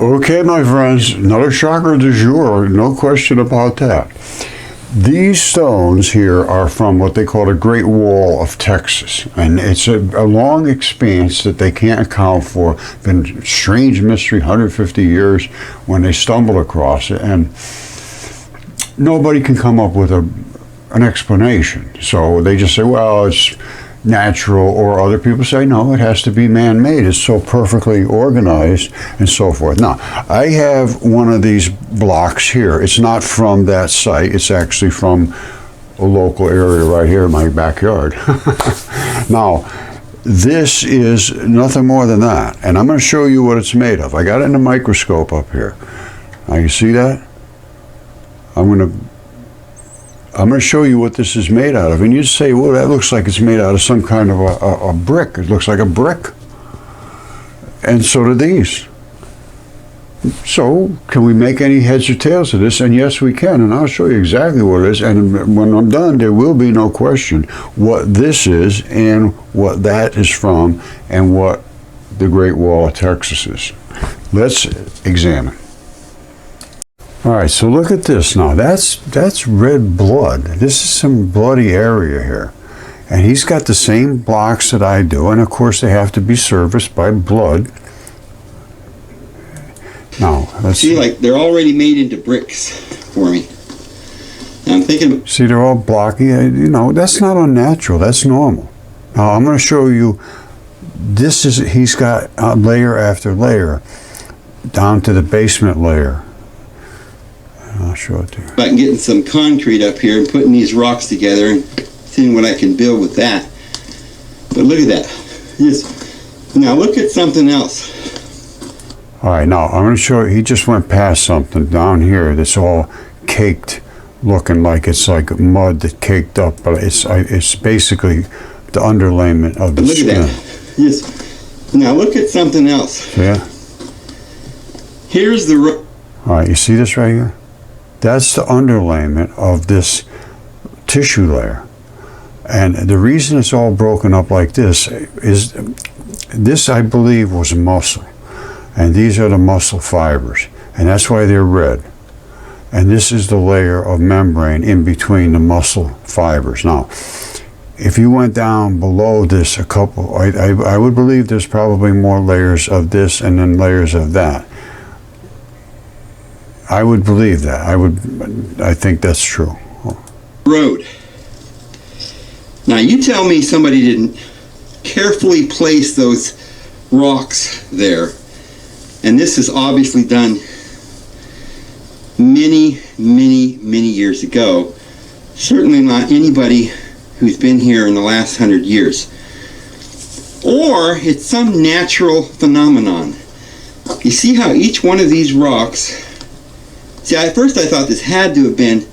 Okay, my friends, another shocker du jour, no question about that. These stones here are from what they call the Great Wall of Texas, and it's a long expanse that they can't account for. Been a strange mystery, 150 years when they stumble across it, and nobody can come up with an explanation. So they just say, well, it's natural, or other people say, no, it has to be man-made. It's so perfectly organized and so forth. Now, I have one of these blocks here. It's not from that site. It's actually from a local area right here in my backyard. Now, this is nothing more than that, and I'm going to show you what it's made of. I got it in a microscope up here. Now, you see that? I'm going to show you what this is made out of. And you'd say, well, that looks like it's made out of some kind of a brick. It looks like a brick. And so do these. So, can we make any heads or tails of this? And yes, we can. And I'll show you exactly what it is. And when I'm done, there will be no question what this is and what that is from and what the Great Wall of Texas is. Let's examine. All right, so look at this now. That's red blood. This is some bloody area here. And he's got the same blocks that I do, and of course they have to be serviced by blood. Now, let's see, like they're already made into bricks for me. Now I'm thinking... See, they're all blocky. You know, that's not unnatural. That's normal. Now, I'm going to show you, he's got layer after layer down to the basement layer. I'll show it to you. About getting some concrete up here and putting these rocks together and seeing what I can build with that. But look at that. Now look at something else. All right, now I'm going to show you. He just went past something down here that's all caked, looking like it's like mud that caked up, but it's basically the underlayment of the skin. Look at that. Now look at something else. Yeah. Here's the... All right, you see this right here? That's the underlayment of this tissue layer. And the reason it's all broken up like this is this, I believe, was muscle. And these are the muscle fibers. And that's why they're red. And this is the layer of membrane in between the muscle fibers. Now, if you went down below this a couple, I would believe there's probably more layers of this and then layers of that. I would believe that. I think that's true. Road. Now you tell me somebody didn't carefully place those rocks there. And this is obviously done many, many, many years ago. Certainly not anybody who's been here in the last 100 years. Or it's some natural phenomenon. You see how each one of these rocks... See, at first I thought this had to have been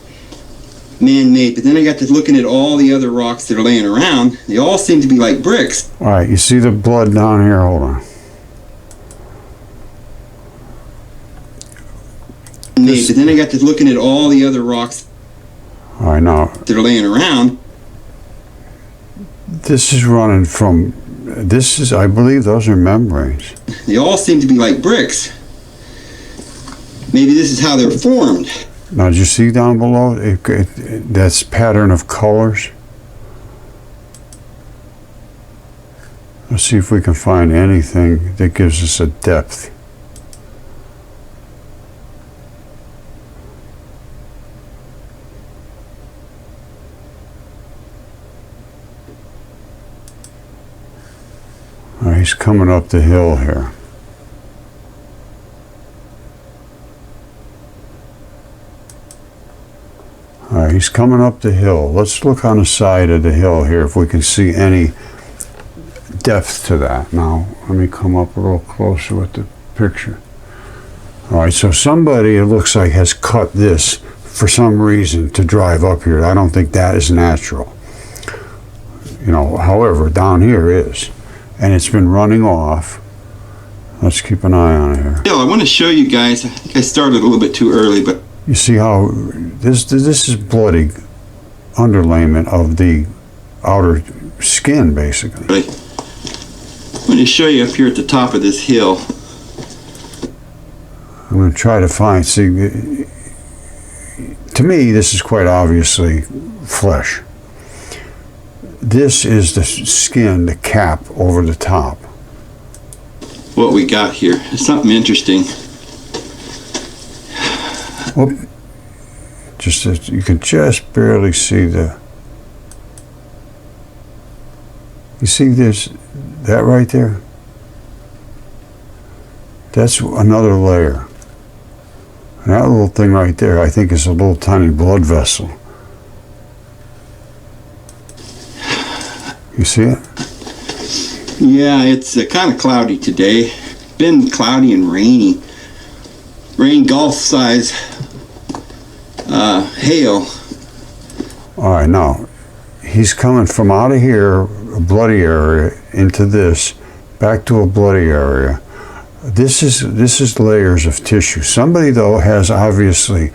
man-made, but then I got to looking at all the other rocks that are laying around. They all seem to be like bricks. All right, you see the blood down here? Hold on. But then I got to looking at all the other rocks all right, now, that are laying around. This is running from... I believe those are membranes. They all seem to be like bricks. Maybe this is how they're formed. Now, did you see down below? That's pattern of colors. Let's see if we can find anything that gives us a depth. All right, he's coming up the hill here. All right, he's coming up the hill. Let's look on the side of the hill here if we can see any depth to that. Now, let me come up a little closer with the picture. All right, so somebody, it looks like, has cut this for some reason to drive up here. I don't think that is natural. You know, however, down here is. And it's been running off. Let's keep an eye on it here. I want to show you guys. I think I started a little bit too early, but... You see how this is bloody underlayment of the outer skin, basically. I'm going to show you up here at the top of this hill. I'm going to try to find, see, to me this is quite obviously flesh. This is the skin, the cap over the top. What we got here is something interesting. Whoop. Just you can just barely see the. You see this, that right there? That's another layer. And that little thing right there, I think, is a little tiny blood vessel. You see it? Yeah, it's kind of cloudy today. Been cloudy and rainy. Rain golf size hail. All right, now he's coming from out of here, a bloody area, into this, back to a bloody area. This is layers of tissue. Somebody though has obviously,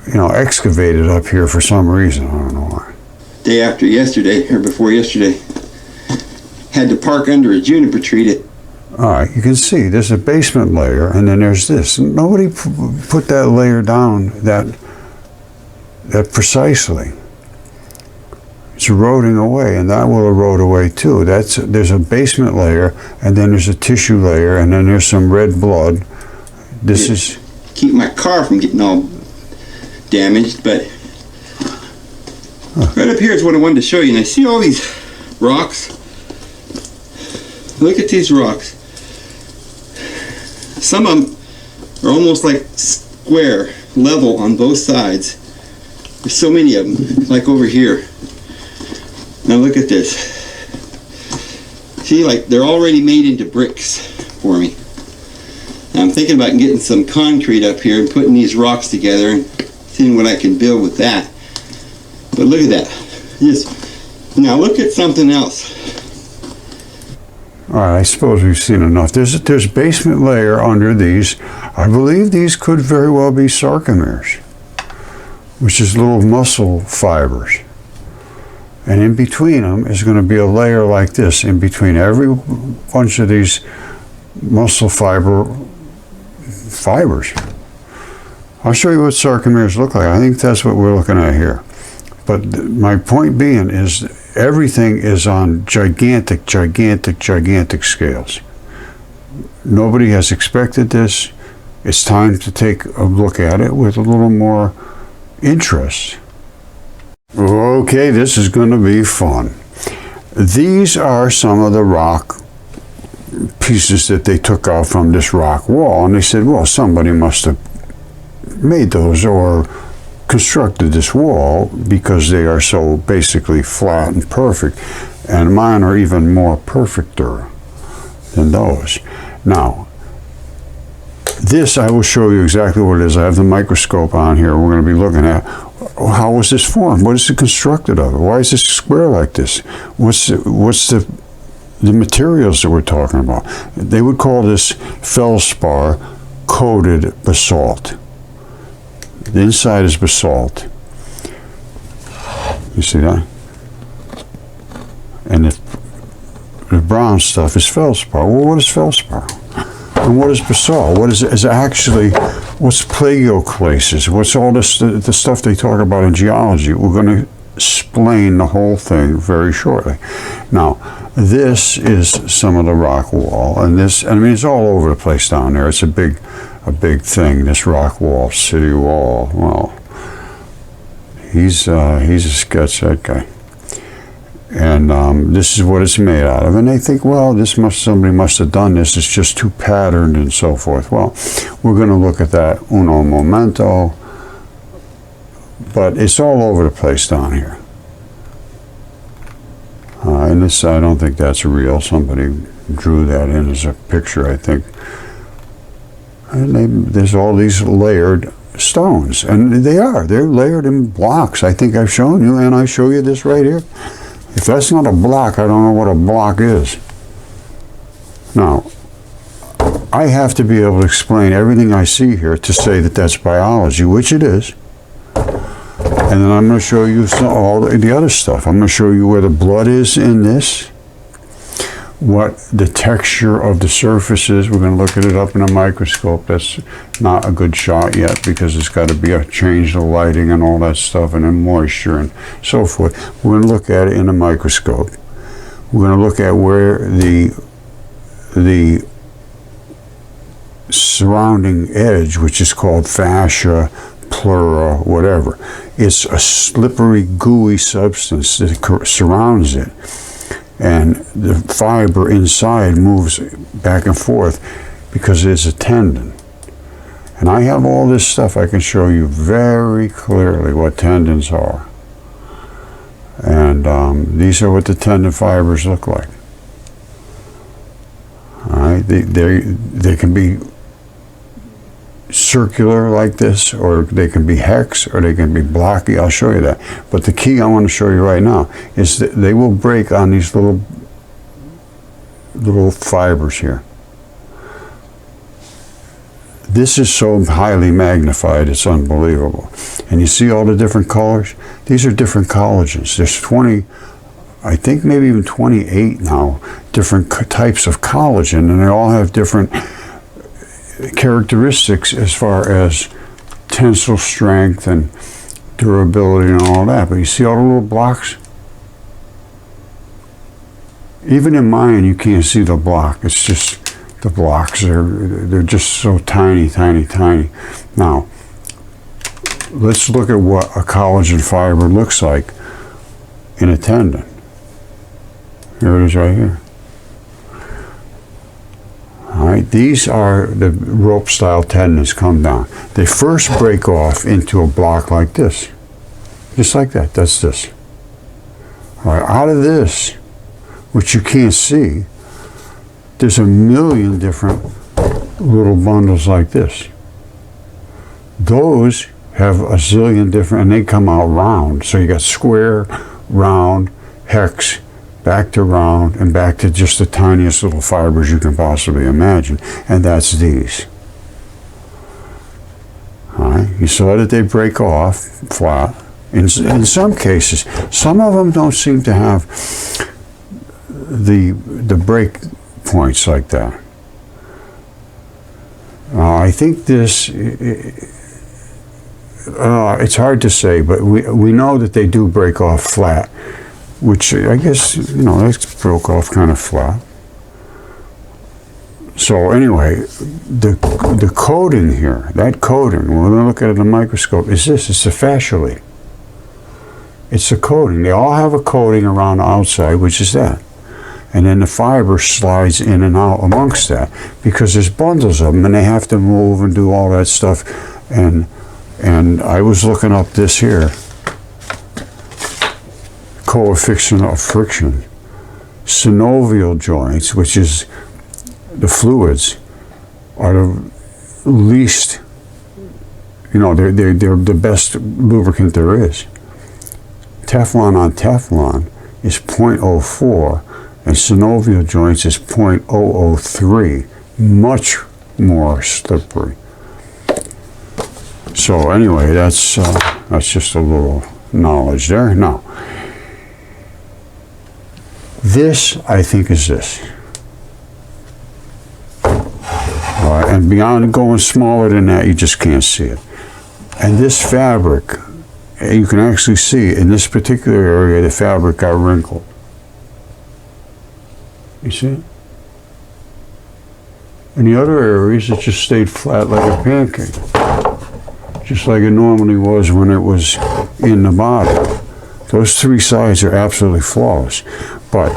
excavated up here for some reason. I don't know why. Day after yesterday, or before yesterday, had to park under a juniper tree to. All right, you can see there's a basement layer, and then there's this. Nobody put that layer down that precisely. It's eroding away, and that will erode away too. There's a basement layer, and then there's a tissue layer, and then there's some red blood. This is keep my car from getting all damaged, but right up here is what I wanted to show you. And I see all these rocks. Look at these rocks. Some of them are almost like square, level on both sides. There's so many of them, like over here. Now look at this. See, like they're already made into bricks for me. Now I'm thinking about getting some concrete up here and putting these rocks together and seeing what I can build with that. But look at that. Now look at something else. all right. I suppose we've seen enough. There's basement layer under these. I believe these could very well be sarcomeres, which is little muscle fibers. And in between them is going to be a layer like this, in between every bunch of these muscle fibers. I'll show you what sarcomeres look like. I think that's what we're looking at here. But my point being is everything is on gigantic, gigantic, gigantic scales. Nobody has expected this. It's time to take a look at it with a little more interest. Okay, this is going to be fun. These are some of the rock pieces that they took out from this rock wall, and they said, well, somebody must have made those or constructed this wall because they are so basically flat and perfect, and mine are even more perfecter than those. Now, this I will show you exactly what it is. I have the microscope on here. We're going to be looking at how was this formed? What is it constructed of? Why is this square like this? What's the materials that we're talking about? They would call this feldspar coated basalt. The inside is basalt. You see that? And the brown stuff is feldspar. Well, what is feldspar? And what is basalt? What is actually, what's plagioclasis? What's all this, the stuff they talk about in geology? We're going to explain the whole thing very shortly. Now, this is some of the rock wall, and this, I mean, it's all over the place down there. It's a big thing, this rock wall, city wall. Well, he's a sketch, that guy. And this is what it's made out of. And they think, well, somebody must have done this. It's just too patterned and so forth. Well, we're going to look at that uno momento. But it's all over the place down here. And this, I don't think that's real. Somebody drew that in as a picture, I think. And there's all these layered stones. And they're layered in blocks. I think I've shown you, and I show you this right here. If that's not a block, I don't know what a block is. Now, I have to be able to explain everything I see here to say that that's biology, which it is. And then I'm going to show you all the other stuff. I'm going to show you where the blood is in this, what the texture of the surface is. We're going to look at it up in a microscope. That's not a good shot yet because it's got to be a change of lighting and all that stuff, and then moisture and so forth. We're going to look at it in a microscope. We're going to look at where the surrounding edge, which is called fascia, pleura, whatever. It's a slippery, gooey substance that surrounds it. And the fiber inside moves back and forth because it's a tendon. And I have all this stuff. I can show you very clearly what tendons are. And these are what the tendon fibers look like. All right, they can be circular like this, or they can be hex, or they can be blocky. I'll show you that. But the key I want to show you right now is that they will break on these little fibers here. This is so highly magnified, it's unbelievable. And you see all the different colors? These are different collagens. There's 20, I think maybe even 28 now, different types of collagen, and they all have different characteristics as far as tensile strength and durability and all that. But you see all the little blocks? Even in mine, you can't see the block. It's just the blocks. They're just so tiny, tiny, tiny. Now, let's look at what a collagen fiber looks like in a tendon. Here it is right here. All right, these are the rope style tendons come down. They first break off into a block like this. Just like that, that's this. All right, out of this, which you can't see, there's a million different little bundles like this. Those have a zillion different, and they come out round. So you got square, round, hex, back to round, and back to just the tiniest little fibers you can possibly imagine. And that's these. All right, you saw that they break off flat. In some cases, some of them don't seem to have the break points like that. I think this, it's hard to say, but we know that they do break off flat, which I guess, that's broke off kind of flat. So anyway, the coating here, that coating, we're going to look at it in a microscope, is this. It's a fascially. It's a coating. They all have a coating around the outside, which is that. And then the fiber slides in and out amongst that because there's bundles of them and they have to move and do all that stuff. And I was looking up this here, coefficient of friction. Synovial joints, which is the fluids, are the least, they're the best lubricant there is. Teflon on Teflon is 0.04. And synovial joints is 0.003, much more slippery. So anyway, that's just a little knowledge there. Now, this I think is this. All right, and beyond going smaller than that, you just can't see it. And this fabric, you can actually see in this particular area, the fabric got wrinkled. You see? In the other areas, it just stayed flat like a pancake. Just like it normally was when it was in the body. Those three sides are absolutely flawless. But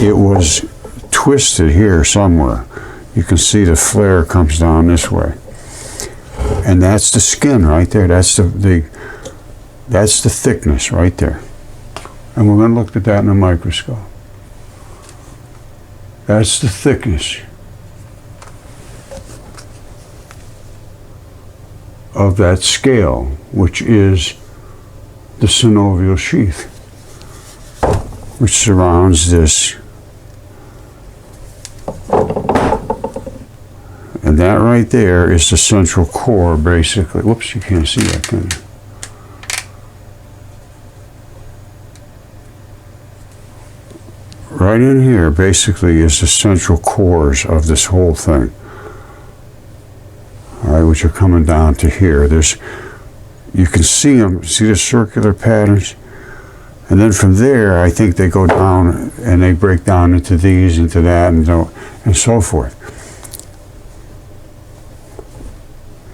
it was twisted here somewhere. You can see the flare comes down this way. And that's the skin right there. That's that's the thickness right there. And we're going to look at that in a microscope. That's the thickness of that scale, which is the synovial sheath, which surrounds this. And that right there is the central core, basically. Whoops, you can't see that, can you? right in here basically is the central cores of this whole thing. All right, which are coming down to here. You can see them, see the circular patterns? And then from there, I think they go down and they break down into these, into that, and so forth.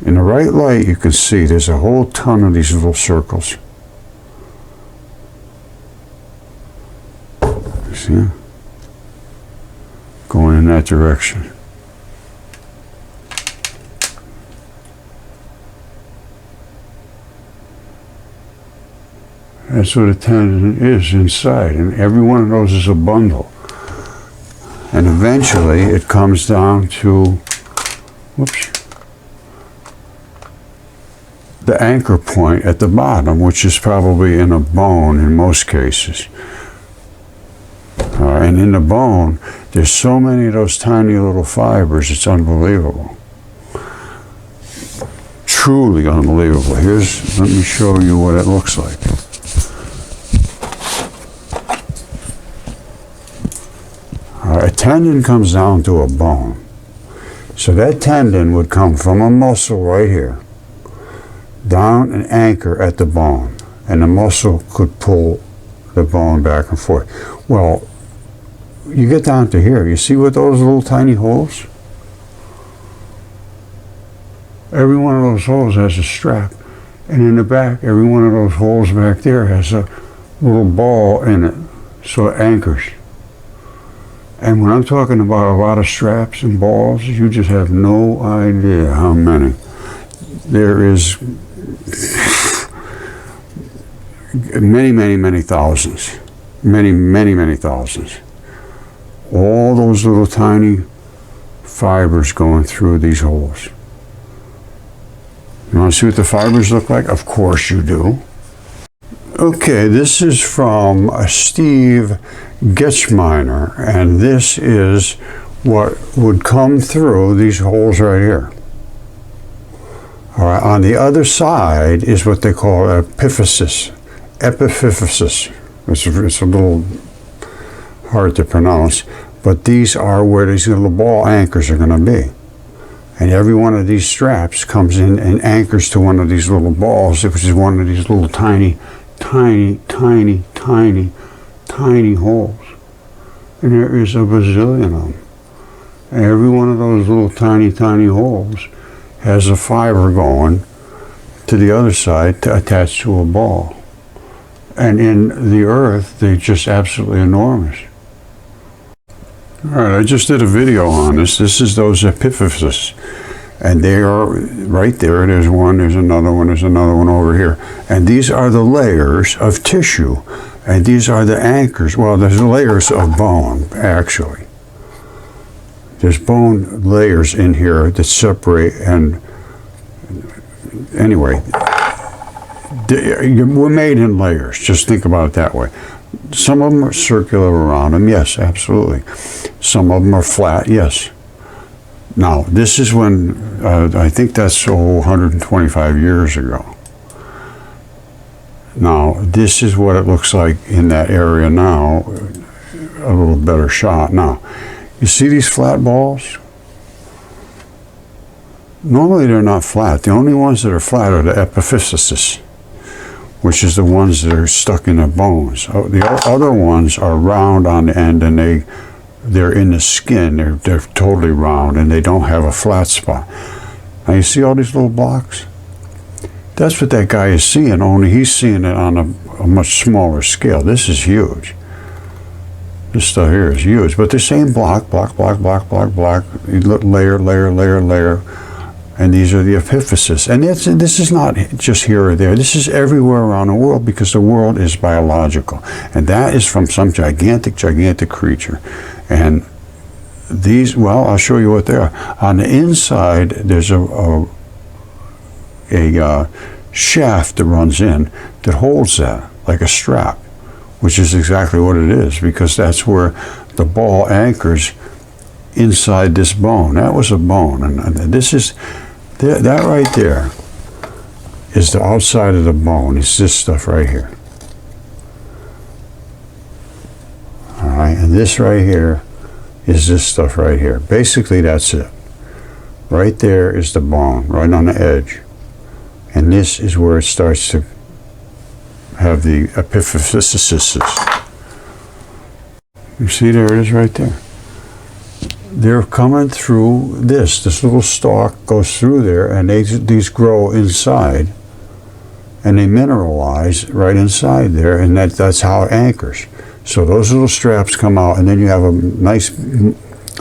In the right light, you can see there's a whole ton of these little circles. See? Going in that direction. That's what a tendon is inside, and every one of those is a bundle. And eventually it comes down to, the anchor point at the bottom, which is probably in a bone in most cases. And in the bone, there's so many of those tiny little fibers, it's unbelievable. Truly unbelievable. Let me show you what it looks like. A tendon comes down to a bone. So that tendon would come from a muscle right here, down and anchor at the bone. And the muscle could pull the bone back and forth. Well, you get down to here, you see what those little tiny holes? Every one of those holes has a strap. And in the back, every one of those holes back there has a little ball in it, so it anchors. And when I'm talking about a lot of straps and balls, you just have no idea how many. There is many, many, many thousands. Many, many, many thousands. All those little tiny fibers going through these holes. You want to see what the fibers look like? Of course you do. Okay, this is from Steve Getschminer, and this is what would come through these holes right here. All right, on the other side is what they call epiphysis. Epiphysis. It's a little hard to pronounce, but these are where these little ball anchors are going to be. And every one of these straps comes in and anchors to one of these little balls, which is one of these little tiny holes. And there is a bazillion of them. And every one of those little tiny holes has a fiber going to the other side to attach to a ball. And in the earth, they're just absolutely enormous. All right, I just did a video on this. This is those epiphyses. And they are right there. There's one, there's another one over here. And these are the layers of tissue. And these are the anchors. Well, there's layers of bone, actually. There's bone layers in here that separate. And anyway, we're made in layers. Just think about it that way. Some of them are circular around them. Yes, absolutely. Some of them are flat. Yes. Now, this is when, I think that's 125 years ago. Now, this is what it looks like in that area now, a little better shot. Now, you see these flat balls? Normally they're not flat. The only ones that are flat are the epiphyses, which is the ones that are stuck in the bones. The other ones are round on the end, and they're in the skin. They're totally round, and they don't have a flat spot. Now you see all these little blocks? That's what that guy is seeing, only he's seeing it on a much smaller scale. This is huge. This stuff here is huge. But the same block, layer, and these are the epiphyses. And this is not just here or there. This is everywhere around the world, because the world is biological. And that is from some gigantic creature. And these, well, I'll show you what they are. On the inside, there's a shaft that runs in that holds that, like a strap, which is exactly what it is, because that's where the ball anchors inside this bone. That was a bone, and this is, that right there is the outside of the bone. It's this stuff right here. All right, and And this right here is this stuff right here. Basically, that's it. Right there is the bone, right on the edge. And this is where it starts to have the epiphysis. You see, there it is right there. They're coming through this. This little stalk goes through there, and these grow inside, and they mineralize right inside there, and that's how it anchors. So those little straps come out, and then you have a nice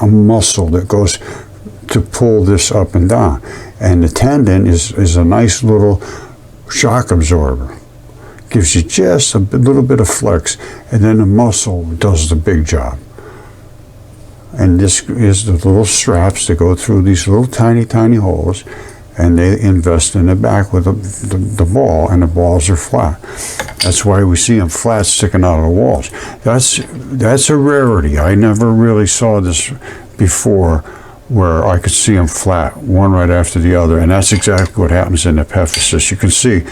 muscle that goes to pull this up and down. And the tendon is a nice little shock absorber. Gives you just a little bit of flex, and then the muscle does the big job. And this is the little straps that go through these little tiny holes, and they invest in the back with the ball, and the balls are flat. That's why we see them flat sticking out of the walls. That's a rarity. I never really saw this before, where I could see them flat, one right after the other, and that's exactly what happens in the epiphysis. You can see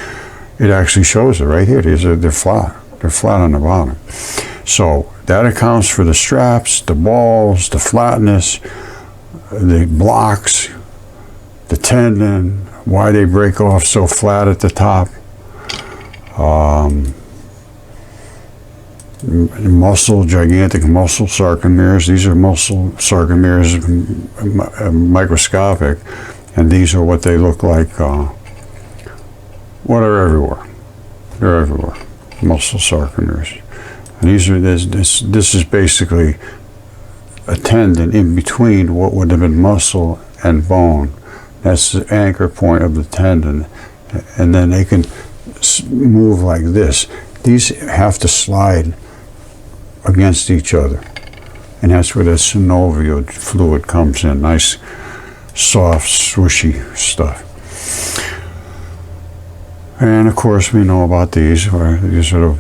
it actually shows it right here. They're flat. They're flat on the bottom. So that accounts for the straps, the balls, the flatness, the blocks, the tendon, why they break off so flat at the top. Gigantic muscle sarcomeres. These are muscle sarcomeres, microscopic, and these are what they look like. Well, they're everywhere. They're everywhere. Muscle sarcomeres. And this is basically a tendon in between what would have been muscle and bone. That's the anchor point of the tendon. And then they can move like this. These have to slide against each other. And that's where the synovial fluid comes in. Nice, soft, swooshy stuff. And of course we know about these, where these sort of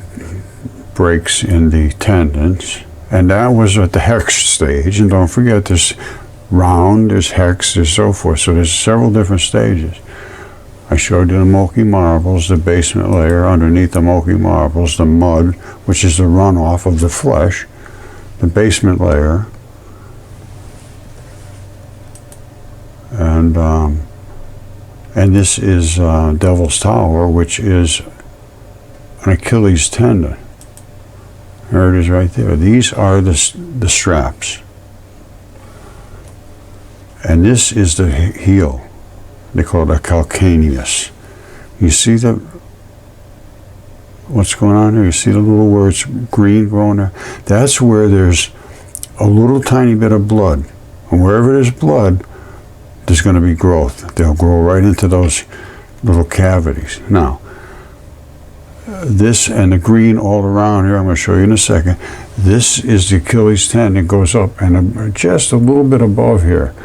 breaks in the tendons. And that was at the hex stage. And don't forget, there's round, there's hex, there's so forth. So there's several different stages. I showed you the milky marbles, the basement layer. Underneath the milky marbles, the mud, which is the runoff of the flesh, the basement layer. And this is Devil's Tower, which is an Achilles tendon. There it is right there. These are the straps. And this is the heel. They call it a calcaneus. You see what's going on here? You see the little where it's green growing there? That's where there's a little tiny bit of blood. And wherever there's blood, there's going to be growth. They'll grow right into those little cavities. Now, this and the green all around here, I'm going to show you in a second. This is the Achilles tendon. It goes up, and just a little bit above here,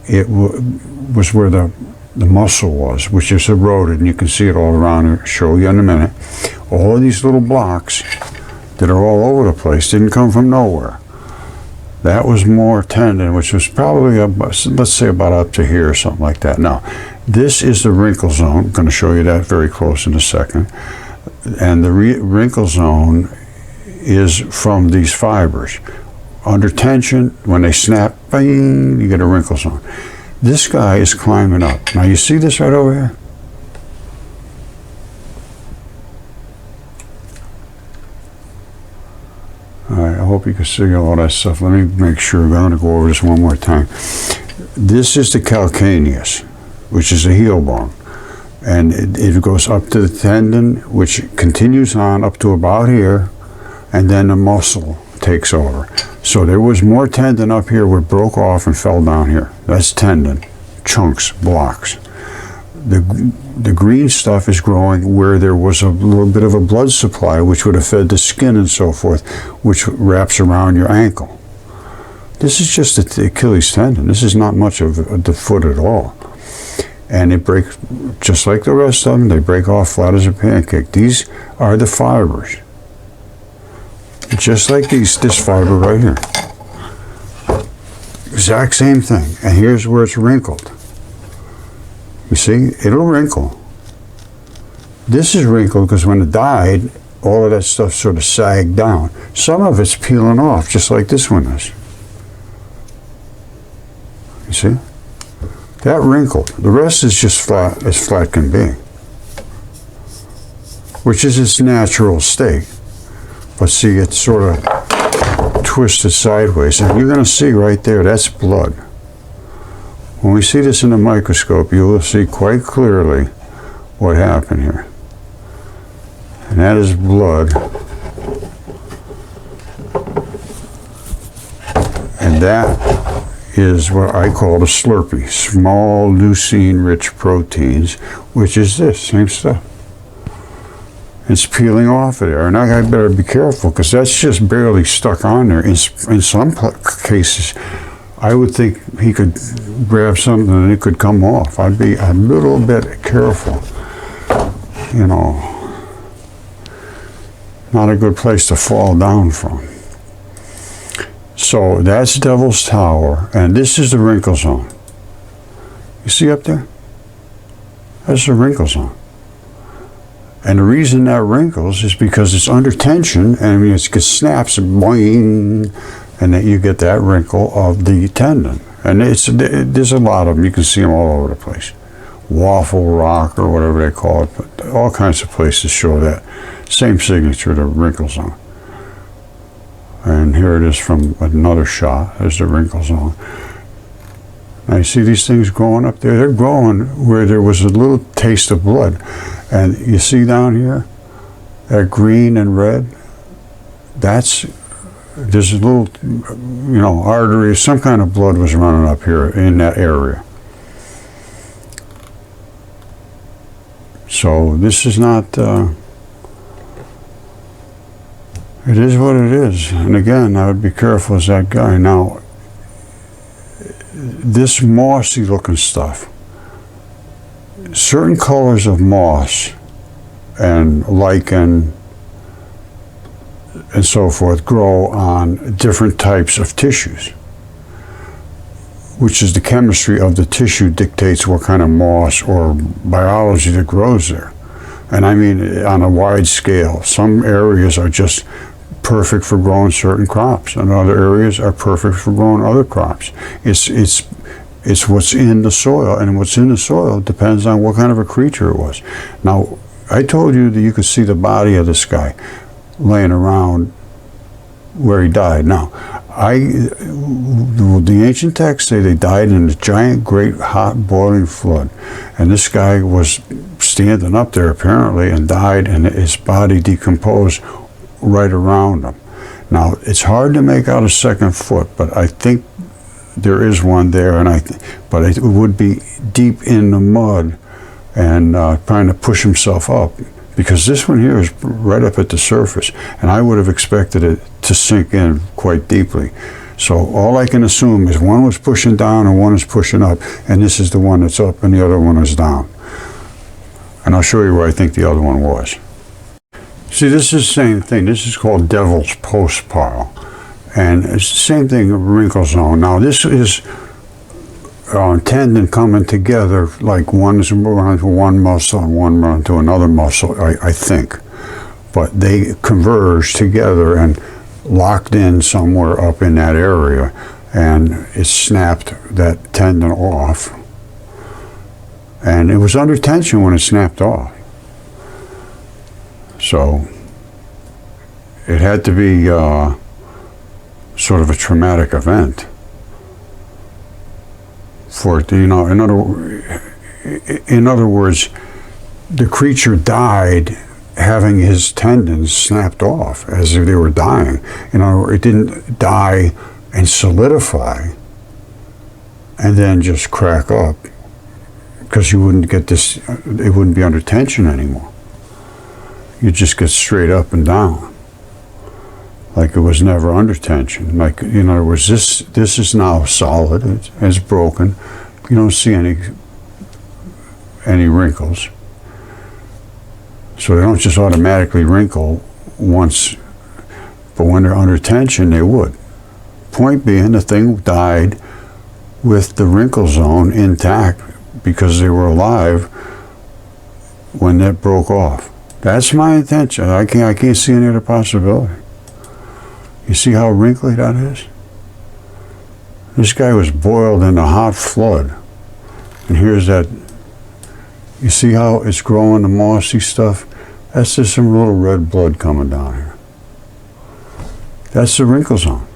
it was where the muscle was, which is eroded, and you can see it all around here. I'll show you in a minute. All of these little blocks that are all over the place didn't come from nowhere. That was more tendon, which was probably, let's say, about up to here or something like that. Now, this is the wrinkle zone. I'm going to show you that very close in a second. And the wrinkle zone is from these fibers. Under tension, when they snap, bing, you get a wrinkle zone. This guy is climbing up. Now, you see this right over here? All right, I hope you can see all that stuff. Let me make sure. I'm going to go over this one more time. This is the calcaneus, which is the heel bone. And it goes up to the tendon, which continues on up to about here, and then the muscle takes over. So there was more tendon up here where it broke off and fell down here. That's tendon, chunks, blocks. The green stuff is growing where there was a little bit of a blood supply, which would have fed the skin and so forth, which wraps around your ankle. This is just the Achilles tendon. This is not much of the foot at all. And it breaks, just like the rest of them, they break off flat as a pancake. These are the fibers. Just like this fiber right here. Exact same thing. And here's where it's wrinkled. You see, it'll wrinkle. This is wrinkled because when it died, all of that stuff sort of sagged down. Some of it's peeling off, just like this one is. You see? That wrinkled. The rest is just flat, as flat can be, which is its natural state. But see, it's sort of twisted sideways. And you're going to see right there, that's blood. When we see this in the microscope, you will see quite clearly what happened here. And that is blood. And that is what I call the Slurpee, small leucine-rich proteins, which is this, same stuff. It's peeling off of there, and I better be careful because that's just barely stuck on there. In some cases, I would think he could grab something and it could come off. I'd be a little bit careful, you know. Not a good place to fall down from. So that's Devil's Tower, and this is the wrinkle zone. You see up there? That's the wrinkle zone. And the reason that wrinkles is because it's under tension, and I mean, it snaps, boing, and then you get that wrinkle of the tendon. And there's a lot of them. You can see them all over the place. Waffle Rock, or whatever they call it, but all kinds of places show that same signature, the wrinkle zone. And here it is from another shot. There's the wrinkle zone. Now you see these things growing up there? They're growing where there was a little taste of blood. And you see down here, that green and red, there's a little, you know, artery, some kind of blood was running up here in that area. So this is not, it is what it is. And again, I would be careful as that guy. Now, this mossy looking stuff, certain colors of moss and lichen and so forth grow on different types of tissues, which is the chemistry of the tissue dictates what kind of moss or biology that grows there. And I mean on a wide scale. Some areas are just perfect for growing certain crops, and other areas are perfect for growing other crops. It's what's in the soil, and what's in the soil depends on what kind of a creature it was. Now, I told you that you could see the body of this guy laying around where he died. Now, the ancient texts say they died in a giant, great, hot, boiling flood, and this guy was standing up there apparently and died, and his body decomposed right around him. Now, it's hard to make out a second foot, but I think there is one there, but it would be deep in the mud and trying to push himself up, because this one here is right up at the surface, and I would have expected it to sink in quite deeply. So all I can assume is one was pushing down and one is pushing up, and this is the one that's up and the other one is down. And I'll show you where I think the other one was. See, this is the same thing. This is called Devil's Post Pile. And it's the same thing, wrinkle zone. Now, this is tendon coming together, like one is run to one muscle and one run to another muscle, I think. But they converge together and locked in somewhere up in that area, and it snapped that tendon off. And it was under tension when it snapped off. So it had to be sort of a traumatic event for it, you know. In other words, the creature died having his tendons snapped off as if they were dying. You know, it didn't die and solidify and then just crack up, because you wouldn't get this, it wouldn't be under tension anymore. You just get straight up and down, like it was never under tension. Like, in other words, this is now solid. It's broken. You don't see any wrinkles. So they don't just automatically wrinkle once, but when they're under tension, they would. Point being, the thing died with the wrinkle zone intact because they were alive when that broke off. That's my intention. I can't see any other possibility. You see how wrinkly that is? This guy was boiled in a hot flood. And here's that. You see how it's growing, the mossy stuff? That's just some little red blood coming down here. That's the wrinkle zone.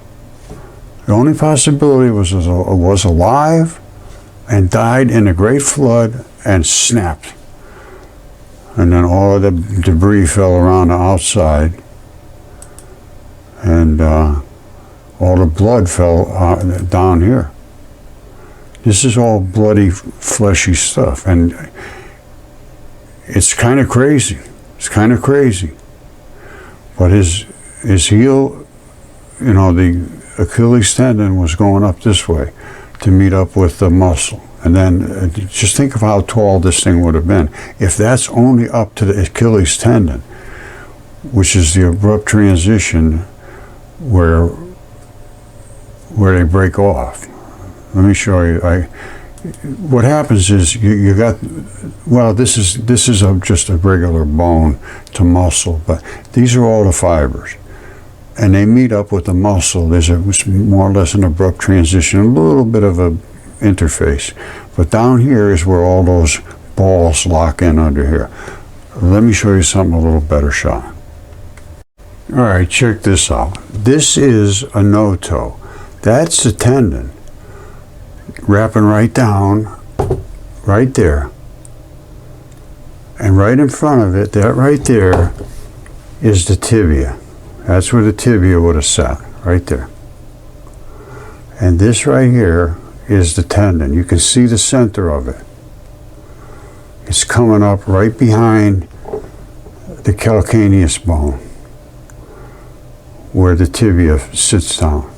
The only possibility was alive and died in a great flood and snapped. And then all of the debris fell around the outside, and all the blood fell down here. This is all bloody, fleshy stuff, and it's kind of crazy. It's kind of crazy. But his heel, you know, the Achilles tendon was going up this way to meet up with the muscle. And then just think of how tall this thing would have been. If that's only up to the Achilles tendon, which is the abrupt transition where they break off. Let me show you. What happens is you got, well, this is just a regular bone to muscle, but these are all the fibers. And they meet up with the muscle. There's more or less an abrupt transition, a little bit of a interface. But down here is where all those balls lock in under here. Let me show you something a little better shot. All right, check this out. This is a no-toe. That's the tendon wrapping right down, right there. And right in front of it, that right there, is the tibia. That's where the tibia would have sat, right there. And this right here is the tendon. You can see the center of it. It's coming up right behind the calcaneus bone, where the tibia sits down.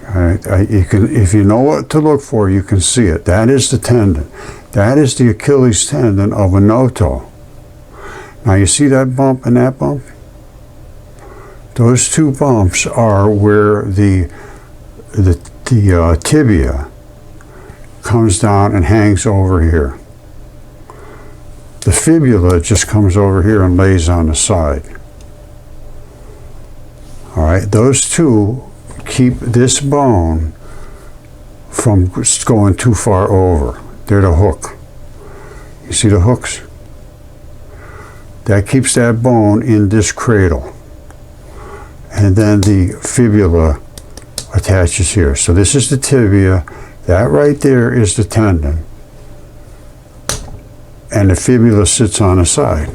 All right, if you know what to look for, you can see it. That is the tendon. That is the Achilles tendon of a no-toe. Now you see that bump and that bump? Those two bumps are where the tibia comes down and hangs over here. The fibula just comes over here and lays on the side. All right, those two keep this bone from going too far over. They're the hook. You see the hooks? That keeps that bone in this cradle. And then the fibula attaches here. So this is the tibia. That right there is the tendon. And the fibula sits on the side.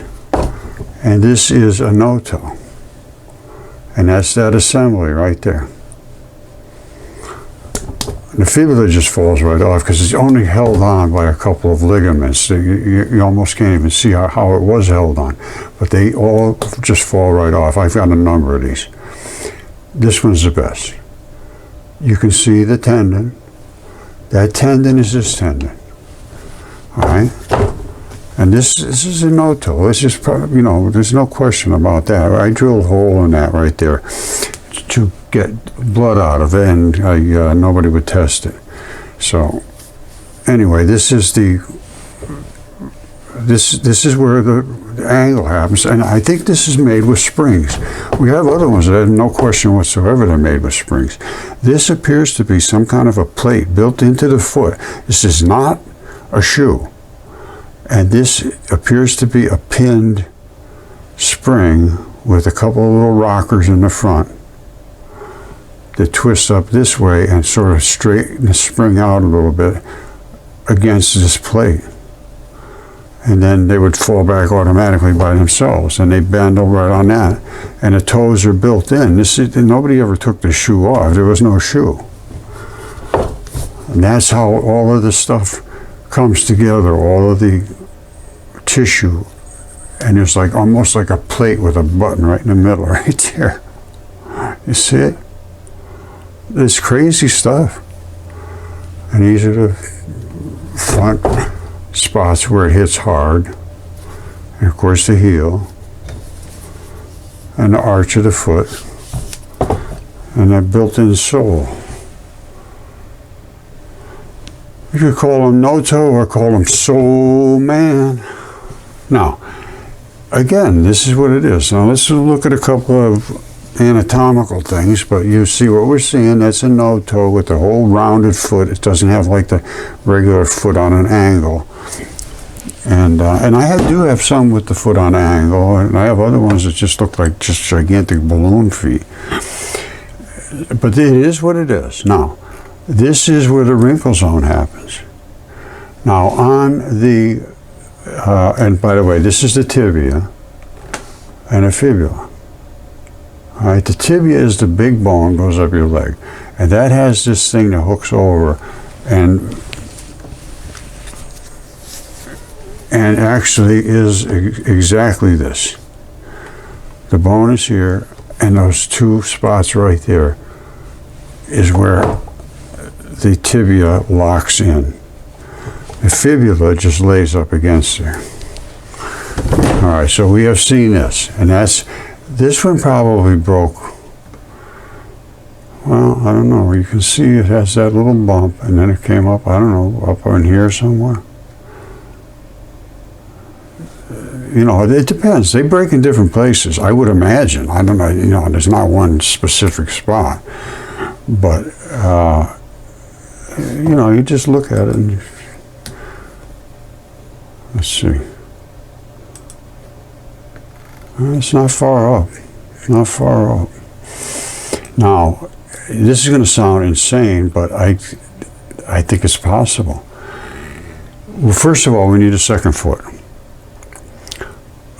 And this is a no-toe. And that's that assembly right there. The fibula just falls right off because it's only held on by a couple of ligaments. You almost can't even see how it was held on. But they all just fall right off. I've got a number of these. This one's the best. You can see the tendon. That tendon is this tendon. All right? And this is a no-toe. It's just, you know, there's no question about that. I drilled a hole in that right there to get blood out of it, and nobody would test it. So anyway, this is where the angle happens, and I think this is made with springs. We have other ones that have no question whatsoever they're made with springs. This appears to be some kind of a plate built into the foot. This is not a shoe, and this appears to be a pinned spring with a couple of little rockers in the front that twist up this way and sort of straighten the spring out a little bit against this plate. And then they would fall back automatically by themselves, and they bend right on that. And the toes are built in. Nobody ever took the shoe off. There was no shoe. And that's how all of this stuff comes together, all of the tissue. And it's like almost like a plate with a button right in the middle, right there. You see it? It's crazy stuff. And these are the front spots where it hits hard. And of course the heel. And the arch of the foot. And that built-in sole. You could call him no-toe or call him soul man. Now, again, this is what it is. Now let's look at a couple of anatomical things, but you see what we're seeing. That's a no toe with the whole rounded foot. It doesn't have like the regular foot on an angle. And I do have some with the foot on an angle, and I have other ones that just look like just gigantic balloon feet. But it is what it is. Now, this is where the wrinkle zone happens. Now on the, and by the way, this is the tibia and a fibula. All right, the tibia is the big bone goes up your leg, and that has this thing that hooks over, and actually is exactly this. The bone is here, and those two spots right there is where the tibia locks in. The fibula just lays up against there. All right, so we have seen this, and this one probably broke. Well, I don't know. You can see it has that little bump, and then it came up, I don't know, up in here somewhere. You know, it depends. They break in different places, I would imagine. I don't know, you know, there's not one specific spot. But, you know, you just look at it and let's see. It's not far up. It's not far up. Now, this is going to sound insane, but I think it's possible. Well, first of all, we need a second foot.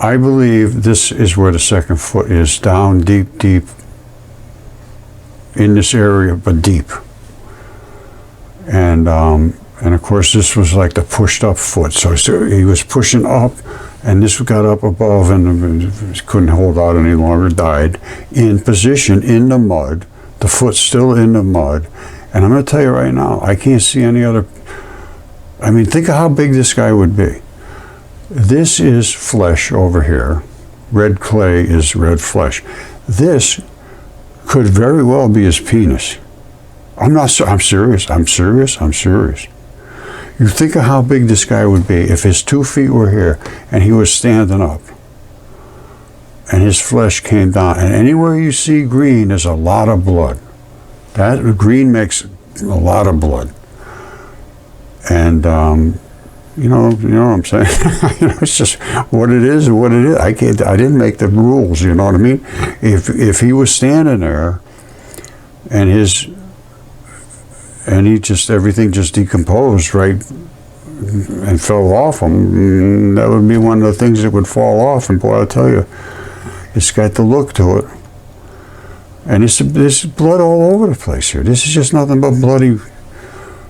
I believe this is where the second foot is, down deep, deep in this area, but deep. And of course, this was like the pushed up foot. So he was pushing up, and this got up above, and couldn't hold out any longer, died in position in the mud. The foot's still in the mud. And I'm going to tell you right now, I can't see any other. I mean, think of how big this guy would be. This is flesh over here. Red clay is red flesh. This could very well be his penis. I'm serious. You think of how big this guy would be if his 2 feet were here and he was standing up and his flesh came down. And anywhere you see green, there's a lot of blood. That green makes a lot of blood. And you know what I'm saying? You know, it's just what it is. I didn't make the rules. You know what I mean? If he was standing there, and everything just decomposed right and fell off him, that would be one of the things that would fall off. And boy, I'll tell you, it's got the look to it. And there's blood all over the place here. This is just nothing but bloody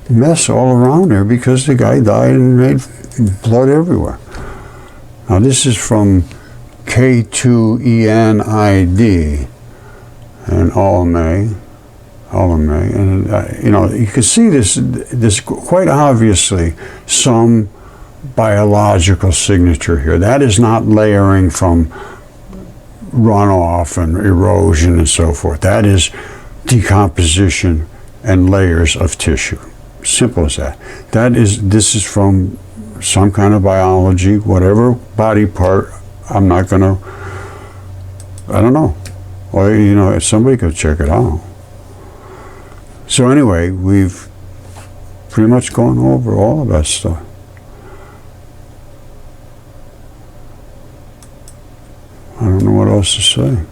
mess all around there because the guy died and made blood everywhere. Now this is from K2ENID and Alame, and you know, you can see this quite obviously some biological signature here. That is not layering from runoff and erosion and so forth. That is decomposition and layers of tissue. Simple as that. This is from some kind of biology, whatever body part. I'm not gonna, I don't know. Well, you know, somebody could check it out. So anyway, we've pretty much gone over all of that stuff. I don't know what else to say.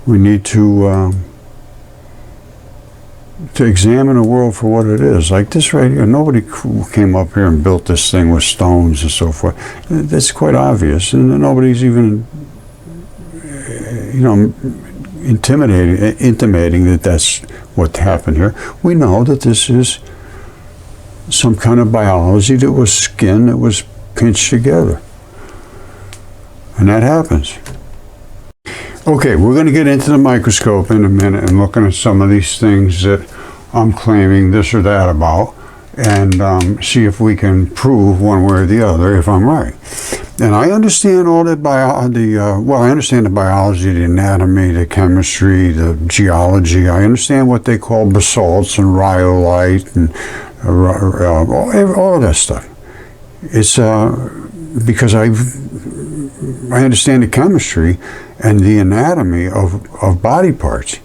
We need to examine the world for what it is. Like this right here, nobody came up here and built this thing with stones and so forth. That's quite obvious, and nobody's even, you know, intimating that that's what happened here. We know that this is some kind of biology that was skin that was pinched together. And that happens. Okay, we're going to get into the microscope in a minute and looking at some of these things that I'm claiming this or that about, and see if we can prove one way or the other if I'm right. And I understand all that I understand the biology, the anatomy, the chemistry, the geology. I understand what they call basalts and rhyolite and all of that stuff. It's because I understand the chemistry and the anatomy of body parts.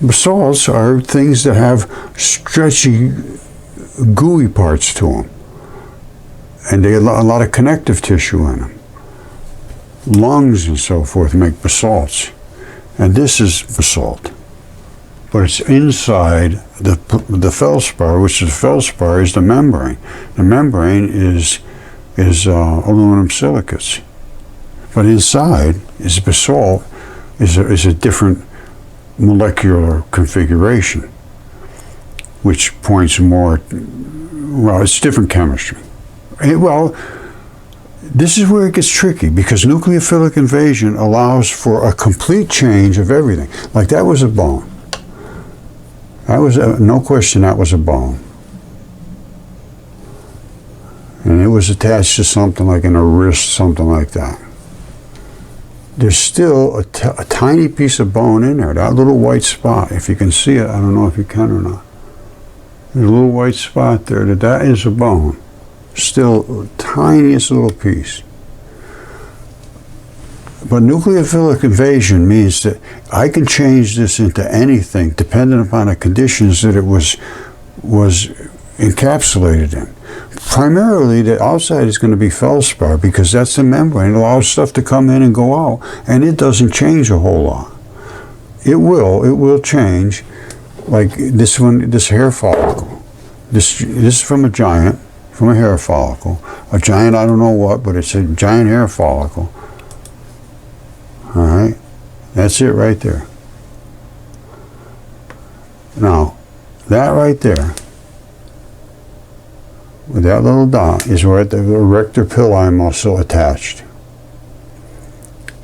Basalts are things that have stretchy, gooey parts to them, and they have a lot of connective tissue in them. Lungs and so forth make basalts, and this is basalt, but it's inside the feldspar, which is feldspar is the membrane. The membrane is aluminum silicates, but inside is basalt, is a different molecular configuration, which points more, well, it's different chemistry. Well, this is where it gets tricky, because nucleophilic invasion allows for a complete change of everything. Like that was a bone. That was no question, that was a bone. And it was attached to something like in a wrist, something like that. There's still a tiny piece of bone in there, that little white spot. If you can see it, I don't know if you can or not. There's a little white spot there, that is a bone. Still the tiniest little piece. But nucleophilic invasion means that I can change this into anything depending upon the conditions that it was encapsulated in. Primarily, the outside is going to be feldspar, because that's the membrane. It allows stuff to come in and go out, and it doesn't change a whole lot. It will change, like this one, this hair follicle. This is from a giant, from a hair follicle. A giant, I don't know what, but it's a giant hair follicle. All right, that's it right there. Now, that right there, with that little dot, is where the erector pili muscle attached.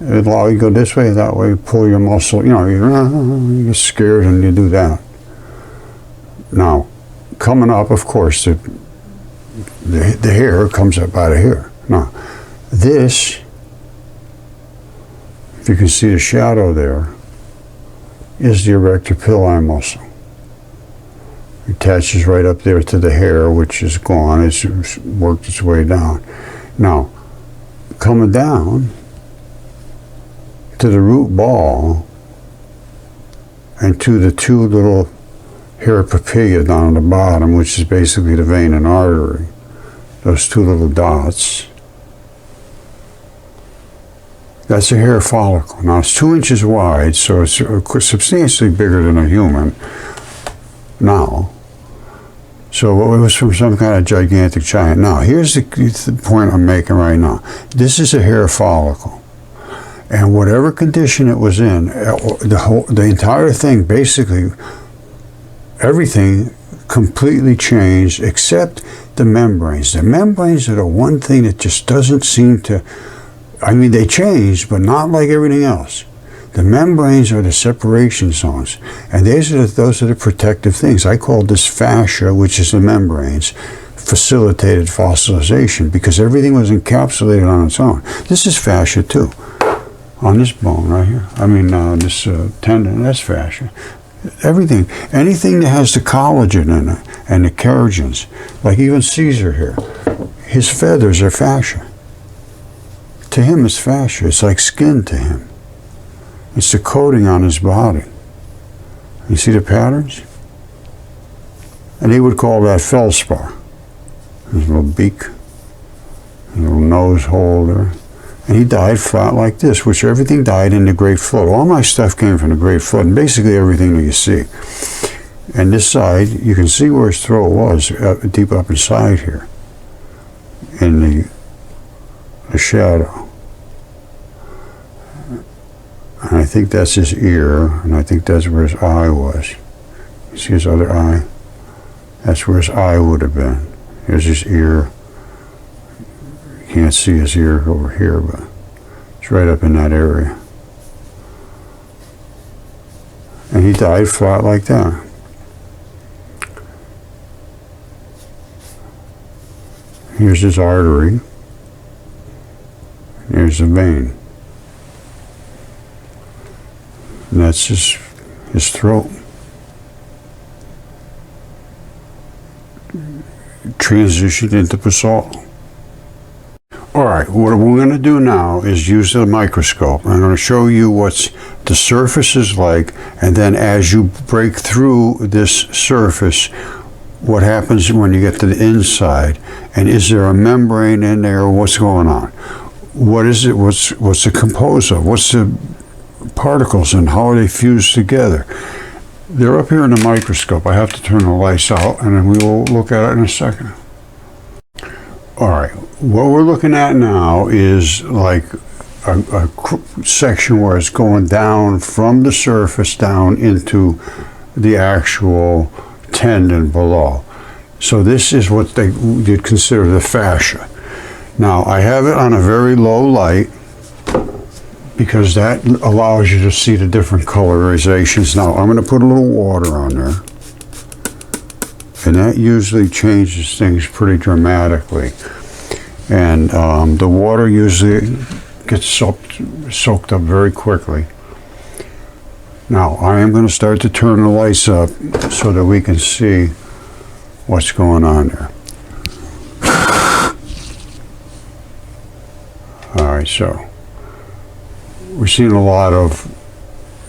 It'll allow you to go this way, that way, pull your muscle, you get scared and you do that. Now, coming up, of course, the hair comes up out of here. Now, this, if you can see the shadow there, is the erector pili muscle. It attaches right up there to the hair, which is gone. It's worked its way down. Now, coming down to the root ball and to the two little hair papilla down on the bottom, which is basically the vein and artery, those two little dots, that's a hair follicle. Now, it's 2 inches wide, so it's substantially bigger than a human now. So it was from some kind of gigantic giant. Now, here's the point I'm making right now. This is a hair follicle. And whatever condition it was in, the entire thing, basically, everything completely changed except the membranes. The membranes are the one thing that just doesn't seem to, I mean, they changed, but not like everything else. The membranes are the separation zones, and those are the protective things. I call this fascia, which is the membranes, facilitated fossilization, because everything was encapsulated on its own. This is fascia too, on this bone right here. I mean, this tendon, that's fascia. Everything, anything that has the collagen in it and the keragens, like even Caesar here, his feathers are fascia. To him, it's fascia. It's like skin to him. It's the coating on his body. You see the patterns? And they would call that feldspar. His little beak, his little nose holder. And he died flat like this, which everything died in the Great Flood. All my stuff came from the Great Flood, and basically everything that you see. And this side, you can see where his throat was, deep up inside here, in the shadow. And I think that's his ear, and I think that's where his eye was. You see his other eye? That's where his eye would have been. Here's his ear. You can't see his ear over here, but it's right up in that area. And he died flat like that. Here's his artery. Here's the vein. And that's his throat. Transitioned into basalt. All All right, what we're going to do now is use the microscope. I'm going to show you what the surface is like, and then as you break through this surface, what happens when you get to the inside, and is there a membrane in there, or what's going on? What is it? What's it composed of? What's the particles, and how are they fused together? They're up here in the microscope. I have to turn the lights out, and then we will look at it in a second. All right, what we're looking at now is like a section where it's going down from the surface down into the actual tendon below. So this is what you'd consider the fascia. Now I have it on a very low light because that allows you to see the different colorizations. Now I'm going to put a little water on there, and that usually changes things pretty dramatically. And the water usually gets soaked up very quickly. Now I am going to start to turn the lights up so that we can see what's going on there. All right, so we're seeing a lot of,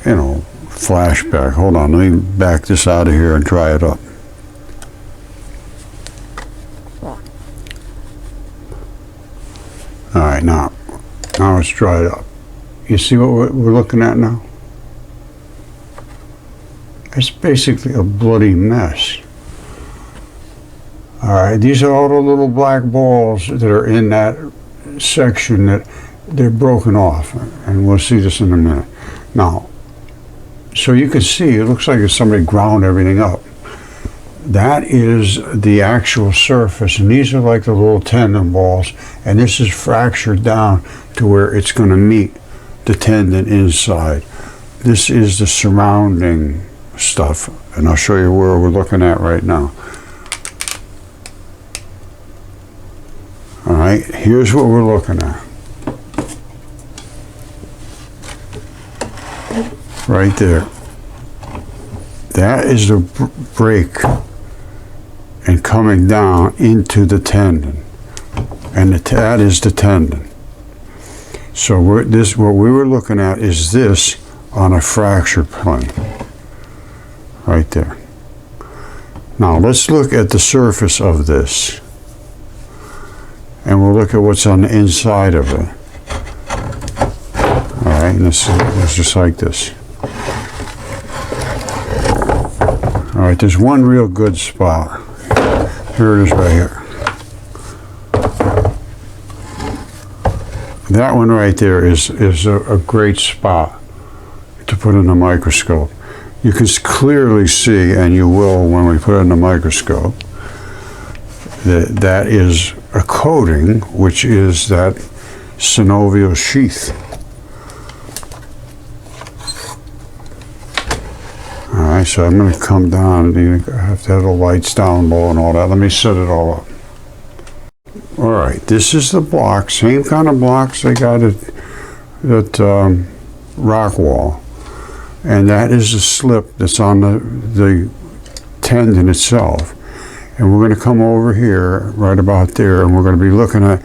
flashback. Hold on, let me back this out of here and dry it up. All right, now it's dried up. You see what we're looking at now? It's basically a bloody mess. All right, these are all the little black balls that are in that section that they're broken off, and we'll see this in a minute. Now, so you can see, it looks like somebody ground everything up. That is the actual surface, and these are like the little tendon balls, and this is fractured down to where it's going to meet the tendon inside. This is the surrounding stuff, and I'll show you where we're looking at right now. All right, here's what we're looking at. Right there. That is the break and coming down into the tendon, and that is the tendon. So what we were looking at is this on a fracture plane, right there. Now let's look at the surface of this, and we'll look at what's on the inside of it. All right, and it's just like this. All right, there's one real good spot. Here it is right here. That one right there is a great spot to put in the microscope. You can clearly see, and you will when we put it in the microscope, that is a coating, which is that synovial sheath. All right, so I'm going to come down. You have to have the lights down low and all that. Let me set it all up. All right, this is the block, same kind of blocks they got at rock wall, and that is the slip that's on the tendon itself. And we're going to come over here, right about there, and we're going to be looking at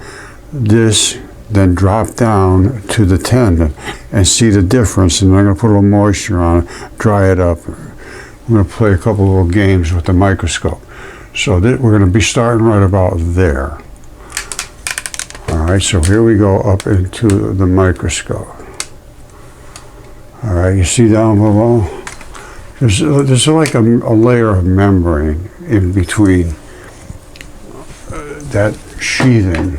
this, then drop down to the tendon and see the difference. And I'm going to put a little moisture on it, dry it up. I'm going to play a couple little games with the microscope. So we're going to be starting right about there. All right, so here we go up into the microscope. All right, you see down below? There's like a layer of membrane in between that sheathing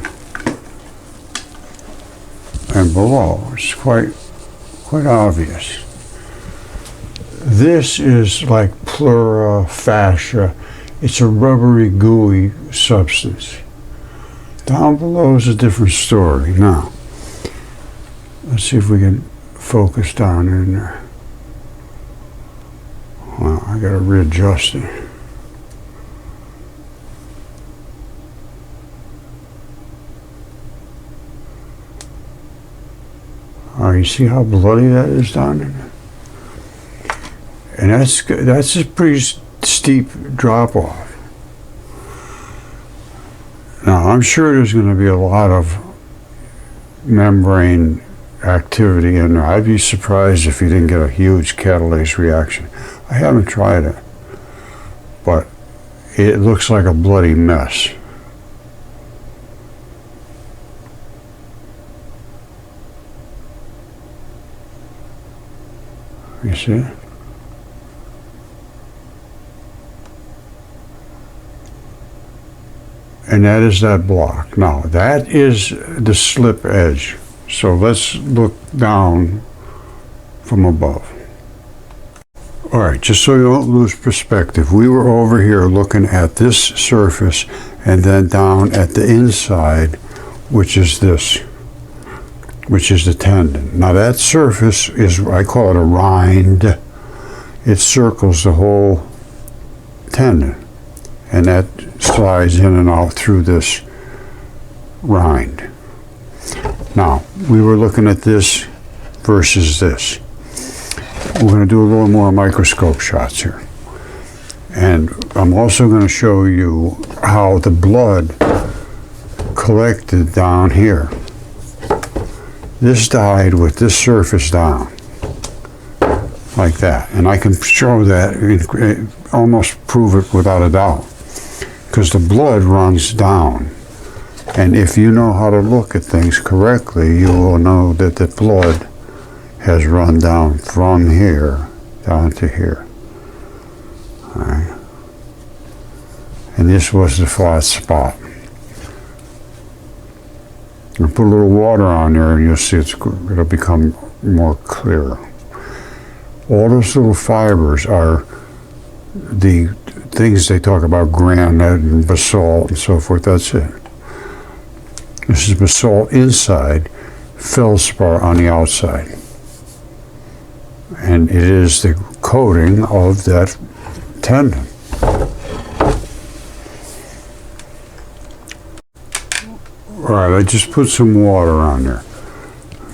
and below. It's quite obvious. This is like pleura, fascia. It's a rubbery, gooey substance. Down below is a different story. Now, let's see if we can focus down in there. Well, I gotta readjust it. All right, you see how bloody that is down there? And that's a pretty steep drop off. Now, I'm sure there's going to be a lot of membrane activity in there. I'd be surprised if you didn't get a huge catalase reaction. I haven't tried it, but it looks like a bloody mess. You see? And that is that block. Now, that is the slip edge. So let's look down from above. All right, just so you don't lose perspective, we were over here looking at this surface and then down at the inside, which is this, which is the tendon. Now that surface is, I call it a rind. It circles the whole tendon, and that slides in and out through this rind. Now, we were looking at this versus this. We're going to do a little more microscope shots here. And I'm also going to show you how the blood collected down here. This died with this surface down, like that. And I can show that, almost prove it without a doubt, because the blood runs down. And if you know how to look at things correctly, you will know that the blood has run down from here down to here. All right. And this was the flat spot. I'll put a little water on there and you'll see it'll become more clear. All those little fibers are the things they talk about, granite and basalt and so forth. That's it. This is basalt inside, feldspar on the outside. And it is the coating of that tendon. All right, I just put some water on there.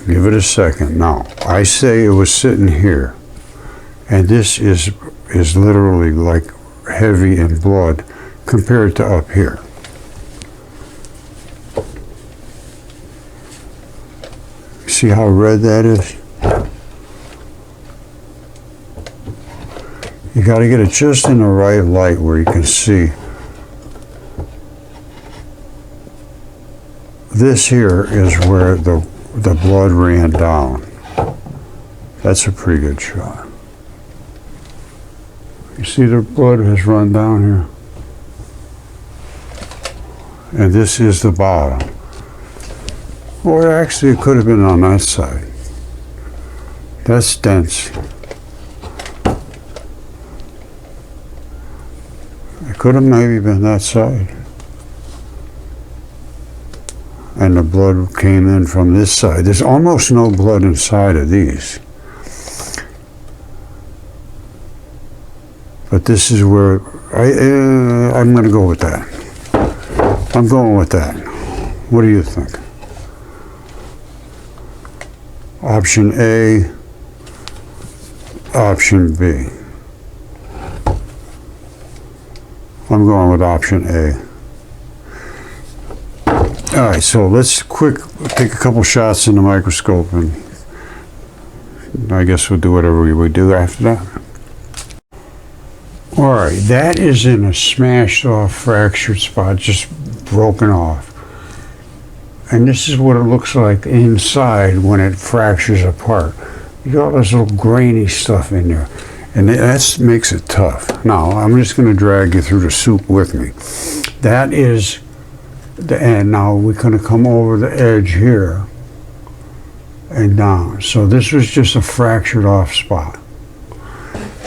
Give it a second. Now, I say it was sitting here, and this is literally like heavy in blood compared to up here. See how red that is? You got to get it just in the right light where you can see. This here is where the blood ran down. That's a pretty good shot. You see the blood has run down here? And this is the bottom. Or actually it could have been on that side. That's dense. It could have maybe been that side. And the blood came in from this side. There's almost no blood inside of these. But this is where I'm going to go with that. I'm going with that. What do you think? Option A, option B. I'm going with option A. All right, so let's take a couple shots in the microscope, and I guess we'll do whatever we would do after that. All right, that is in a smashed off, fractured spot, just broken off. And this is what it looks like inside when it fractures apart. You got all this little grainy stuff in there, and that makes it tough. Now, I'm just going to drag you through the soup with me. That is the end. Now we're going to come over the edge here and down. So this was just a fractured off spot.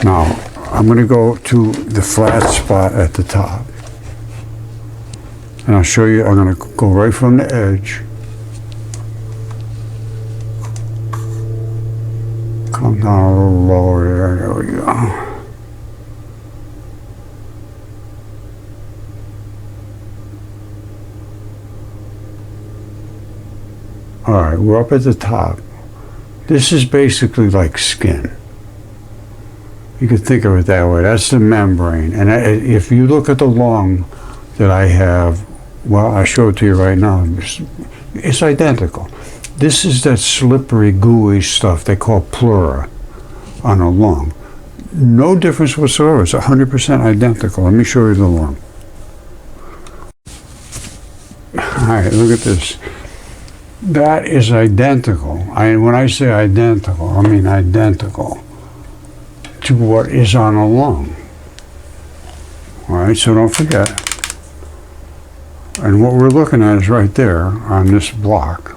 Now, I'm going to go to the flat spot at the top. And I'll show you, I'm going to go right from the edge. Come down a little lower there, there we go. All right, we're up at the top. This is basically like skin. You could think of it that way. That's the membrane. And if you look at the lung that I have, well, I show it to you right now. It's identical. This is that slippery, gooey stuff they call pleura on a lung. No difference whatsoever. It's 100% identical. Let me show you the lung. All right, look at this. That is identical. When I say identical, I mean identical to what is on a lung. All right, so don't forget. And what we're looking at is right there on this block.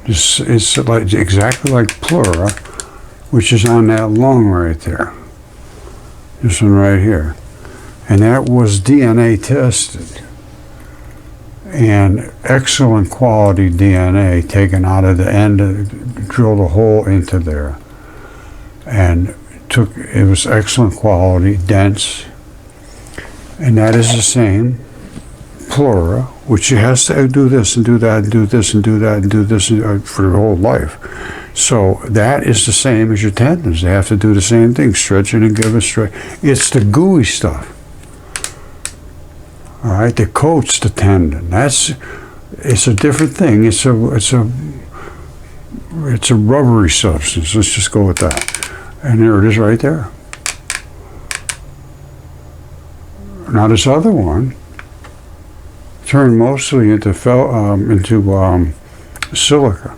This is like, exactly like pleura, which is on that lung right there. This one right here. And that was DNA tested. And excellent quality DNA taken out of the end, drilled a hole into there. And it was excellent quality, dense. And that is the same pleura, which has to do this and do that and do this and do that and do this for your whole life. So that is the same as your tendons. They have to do the same thing, stretching and give a stretch. It's the gooey stuff, all right, that coats the tendon. It's a different thing. It's a rubbery substance. Let's just go with that. And there it is right there. Now this other one turned mostly into silica,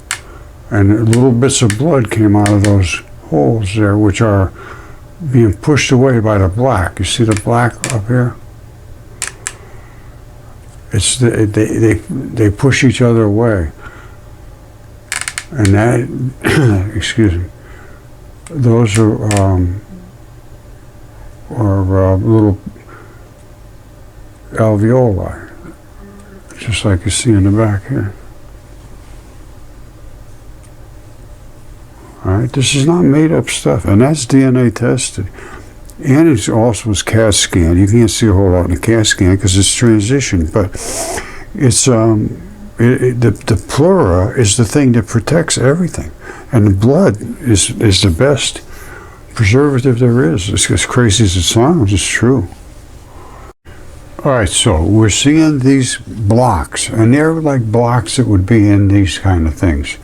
and little bits of blood came out of those holes there, which are being pushed away by the black. You see the black up here? It's they push each other away, and that excuse me. Those are little alveoli, just like you see in the back here. All right, this is not made up stuff, and that's DNA tested. And it also was CAT scan. You can't see a whole lot in the CAT scan because it's transition, but it's the pleura is the thing that protects everything, and the blood is the best preservative there is. It's as crazy as it sounds, it's true. All right, so we're seeing these blocks, and they're like blocks that would be in these kind of things.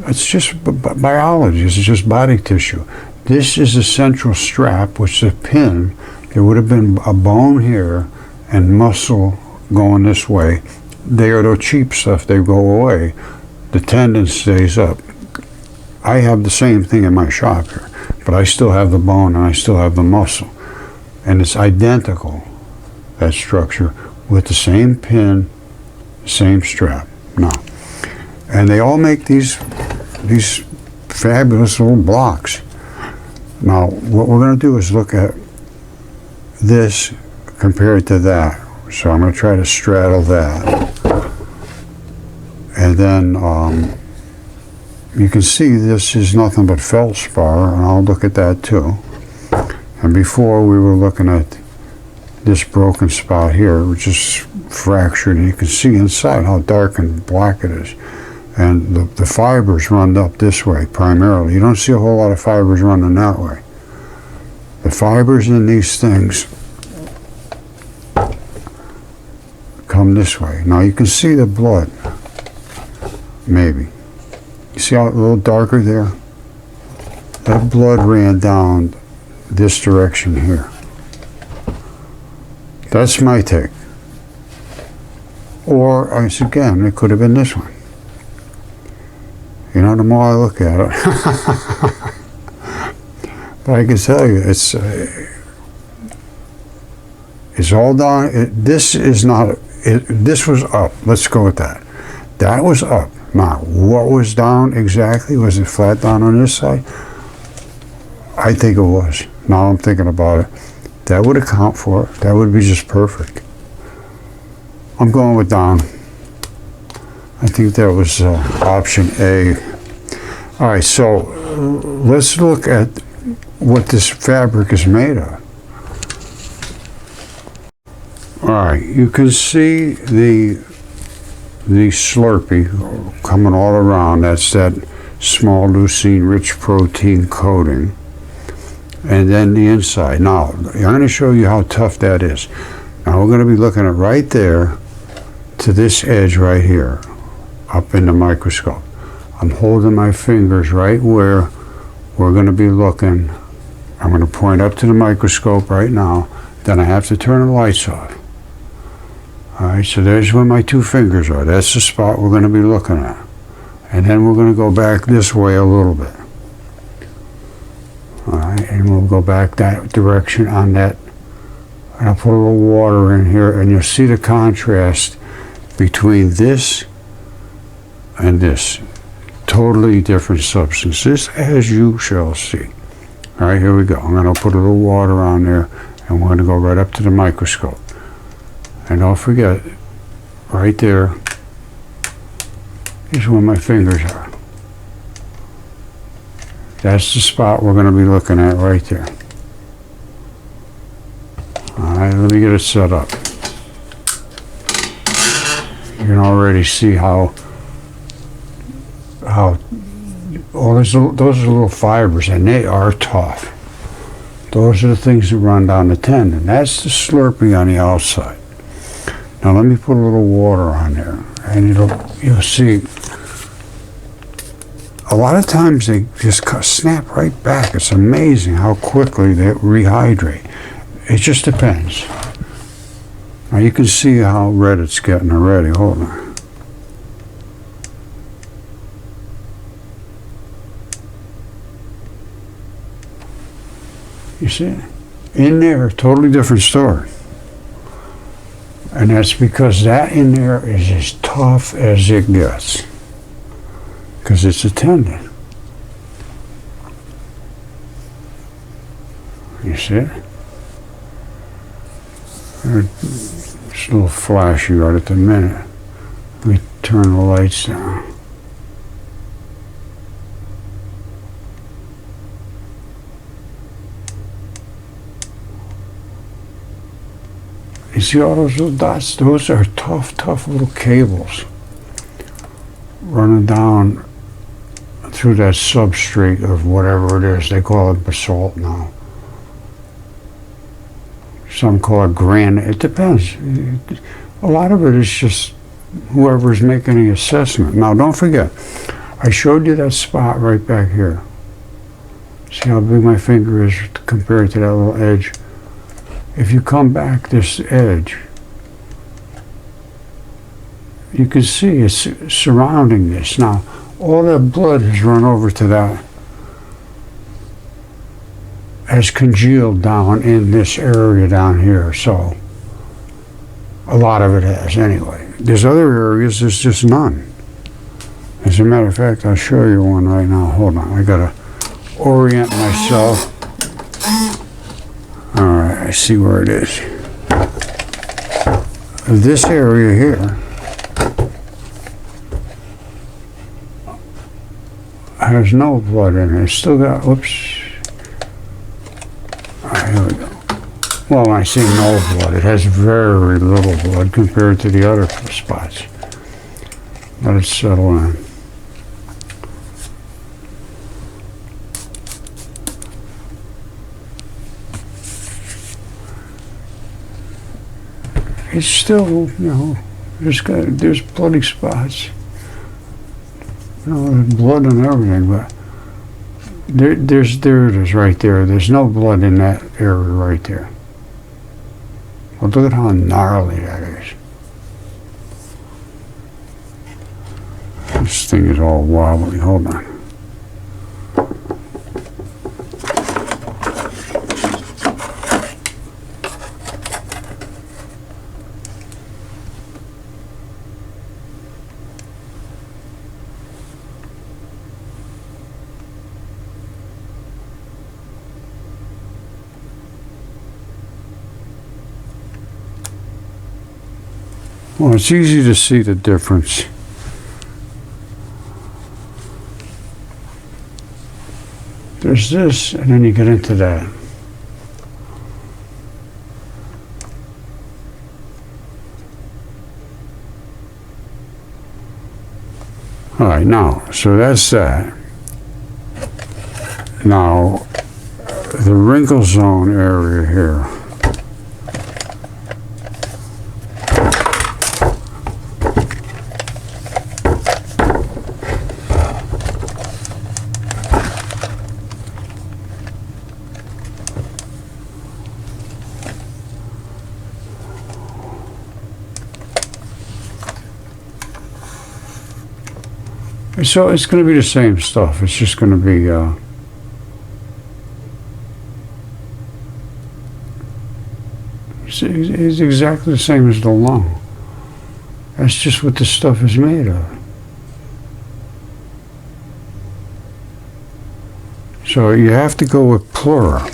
It's just biology. It's just body tissue. This is a central strap, which is a pin. There would have been a bone here and muscle going this way. They are the cheap stuff. They go away. The tendon stays up. I have the same thing in my shop here, but I still have the bone and I still have the muscle. And it's identical, that structure, with the same pin, same strap. Now, and they all make these fabulous little blocks. Now, what we're going to do is look at this compared to that. So I'm going to try to straddle that. And then you can see this is nothing but feldspar, and I'll look at that too. And before we were looking at this broken spot here, which is fractured, and you can see inside how dark and black it is. And the fibers run up this way primarily. You don't see a whole lot of fibers running that way. The fibers in these things come this way. Now you can see the blood, maybe. You see how a little darker there? That blood ran down this direction here. That's my take. Or, again, it could have been this one. You know, the more I look at it. But I can tell you, it's all down. This is not, this was up. Let's go with that. That was up. Now, what was down exactly? Was it flat down on this side? I think it was. Now I'm thinking about it. That would account for it. That would be just perfect. I'm going with down. I think that was option A. All right, so let's look at what this fabric is made of. All right, you can see the Slurpee coming all around. That's that small leucine rich protein coating. And then the inside. Now, I'm going to show you how tough that is. Now we're going to be looking at right there to this edge right here up in the microscope. I'm holding my fingers right where we're going to be looking. I'm going to point up to the microscope right now. Then I have to turn the lights off. Alright, so there's where my two fingers are. That's the spot we're going to be looking at. And then we're going to go back this way a little bit. Alright, and we'll go back that direction on that. And I'll put a little water in here, and you'll see the contrast between this and this. Totally different substances, as you shall see. Alright, here we go. I'm going to put a little water on there, and we're going to go right up to the microscope. And don't forget, right there is where my fingers are. That's the spot we're going to be looking at right there. Alright, let me get it set up. You can already see how all those are little fibers, and they are tough. Those are the things that run down the tendon. That's the slurpy on the outside. Now let me put a little water on there, and you'll see. A lot of times they just snap right back. It's amazing how quickly they rehydrate. It just depends. Now you can see how red it's getting already. Hold on. You see it? In there, totally different story. And that's because that in there is as tough as it gets. Because it's a tendon. You see it? It's a little flashy right at the minute. Let me turn the lights down. You see all those little dots? Those are tough little cables running down through that substrate of whatever it is. They call it basalt now. Some call it granite. It depends. A lot of it is just whoever's making the assessment. Now, don't forget, I showed you that spot right back here. See how big my finger is compared to that little edge? If you come back this edge, you can see it's surrounding this. Now, all that blood has run over to that, has congealed down in this area down here. So, a lot of it has anyway. There's other areas, there's just none. As a matter of fact, I'll show you one right now. Hold on, I gotta orient myself. Alright, I see where it is. This area here has no blood in it. It's still got, whoops. Alright, here we go. Well, when I say no blood, it has very little blood compared to the other spots. Let it settle in. It's still, there's bloody spots. There's blood and everything, but there it is right there. There's no blood in that area right there. Well, look at how gnarly that is. This thing is all wobbly. Hold on. Well, it's easy to see the difference. There's this, and then you get into that. All right, now, so that's that. Now, the wrinkle zone area here. So it's going to be the same stuff. It's just going to be it's exactly the same as the lung. That's just what this stuff is made of. So you have to go with pleura.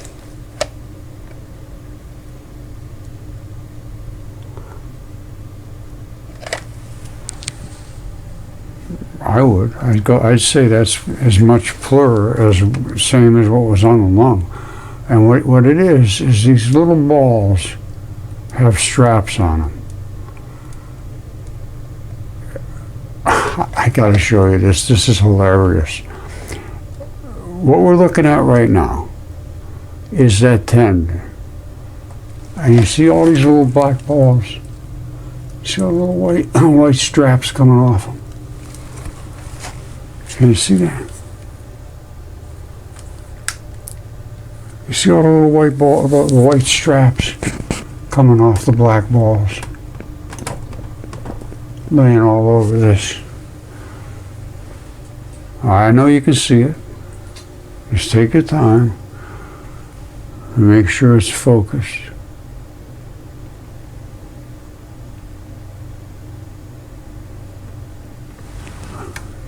I would. I'd say that's as much pleura as same as what was on the lung. And what it is these little balls have straps on them. I gotta show you this. This is hilarious. What we're looking at right now is that tendon. And you see all these little black balls? See all the little white straps coming off them? Can you see that? You see all the little the white straps coming off the black balls, laying all over this. I know you can see it. Just take your time and make sure it's focused.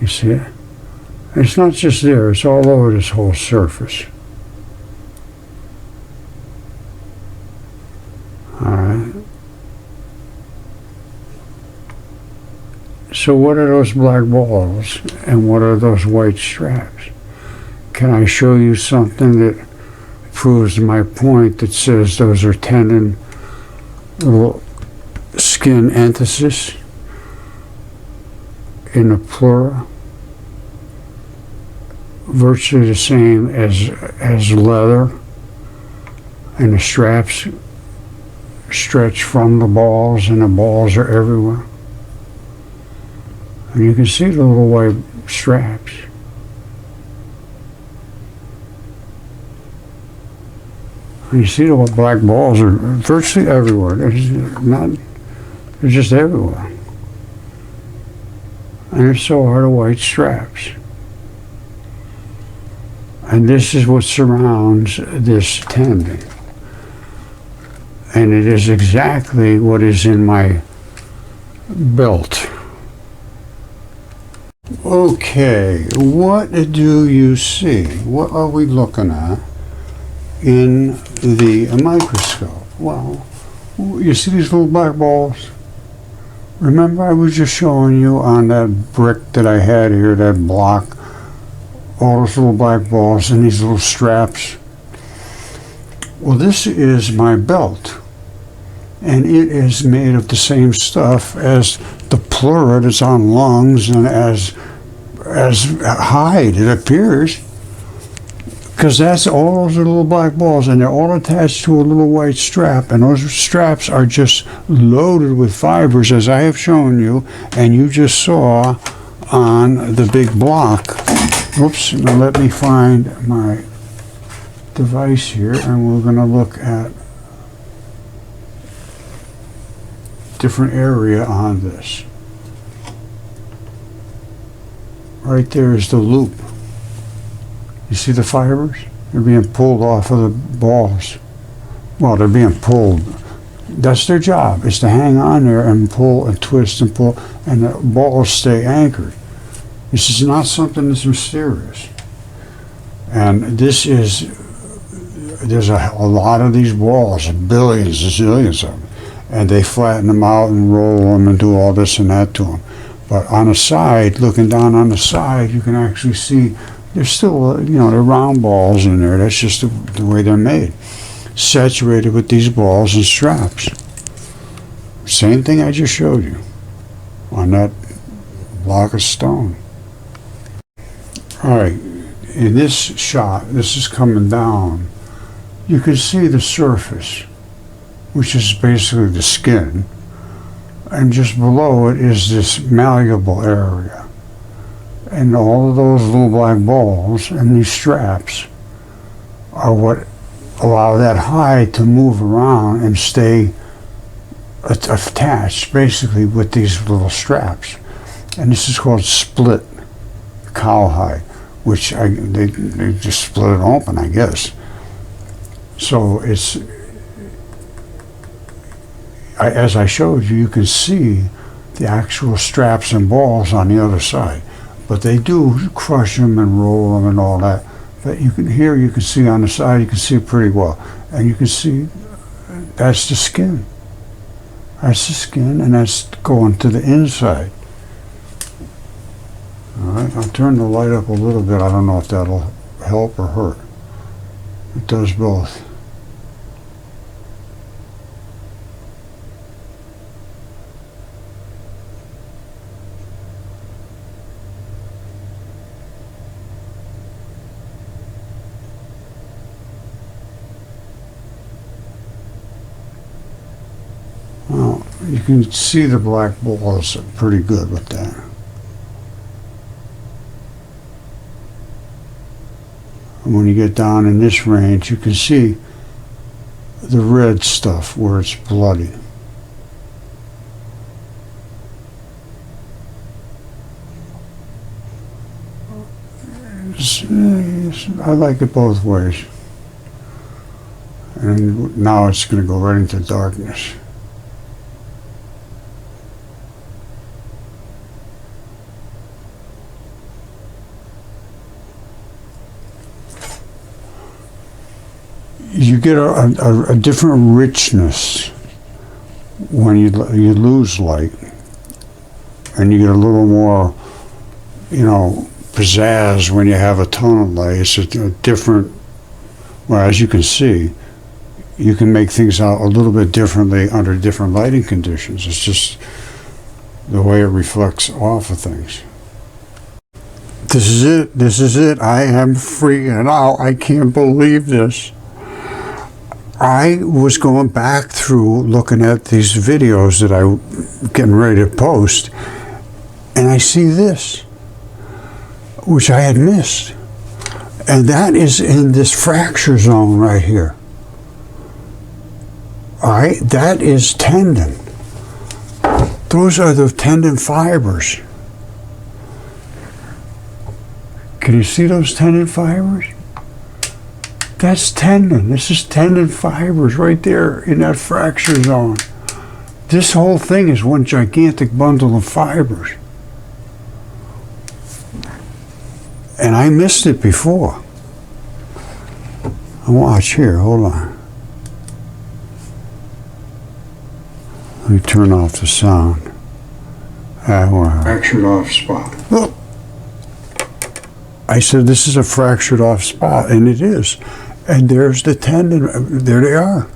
You see it? It's not just there, it's all over this whole surface. Alright. So what are those black balls and what are those white straps? Can I show you something that proves my point that says those are tendon, little skin entices in the pleura? Virtually the same as leather, and the straps stretch from the balls and the balls are everywhere. And you can see the little white straps. And you see the black balls are virtually everywhere. They're just everywhere. And so are the white straps. And this is what surrounds this tendon. And it is exactly what is in my belt. Okay, what do you see? What are we looking at in the microscope? Well, you see these little black balls? Remember I was just showing you on that brick that I had here, that block, all those little black balls and these little straps? Well, this is my belt, and it is made of the same stuff as the pleura that's on lungs and as hide, it appears, because that's all those little black balls, and they're all attached to a little white strap, and those straps are just loaded with fibers, as I have shown you, and you just saw on the big block. Oops, now let me find my device here, and we're going to look at different area on this. Right there is the loop. You see the fibers? They're being pulled off of the balls. Well, they're being pulled. That's their job, is to hang on there and pull and twist and pull, and the balls stay anchored. This is not something that's mysterious. And this is, there's a lot of these balls, billions and zillions of them, and they flatten them out and roll them and do all this and that to them. But on the side, looking down on the side, you can actually see there's still, they're round balls in there. That's just the way they're made. Saturated with these balls and straps. Same thing I just showed you on that block of stone. Alright, in this shot, this is coming down, you can see the surface, which is basically the skin, and just below it is this malleable area. And all of those little black balls and these straps are what allow that hide to move around and stay attached basically with these little straps. And this is called split. cowhide, which they just split it open, I guess. So it's, as I showed you, you can see the actual straps and balls on the other side. But they do crush them and roll them and all that. But you can see on the side, you can see pretty well. And you can see that's the skin. That's the skin, and that's going to the inside. All right, I'll turn the light up a little bit. I don't know if that'll help or hurt. It does both. Well, you can see the black balls are pretty good with that. And when you get down in this range, you can see the red stuff where it's bloody. I like it both ways. And now it's going to go right into darkness. You get a different richness when you lose light, and you get a little more, pizzazz when you have a ton of light. It's a different. Well, as you can see, you can make things out a little bit differently under different lighting conditions. It's just the way it reflects off of things. This is it. This is it. I am freaking out. I can't believe this. I was going back through looking at these videos that I'm getting ready to post, and I see this, which I had missed. And that is in this fracture zone right here. All right, that is tendon. Those are the tendon fibers. Can you see those tendon fibers? That's tendon. This is tendon fibers right there in that fracture zone. This whole thing is one gigantic bundle of fibers. And I missed it before. Watch here, hold on. Let me turn off the sound. Fractured off spot. Look. I said this is a fractured off spot, and it is. And there's the tendon. There they are.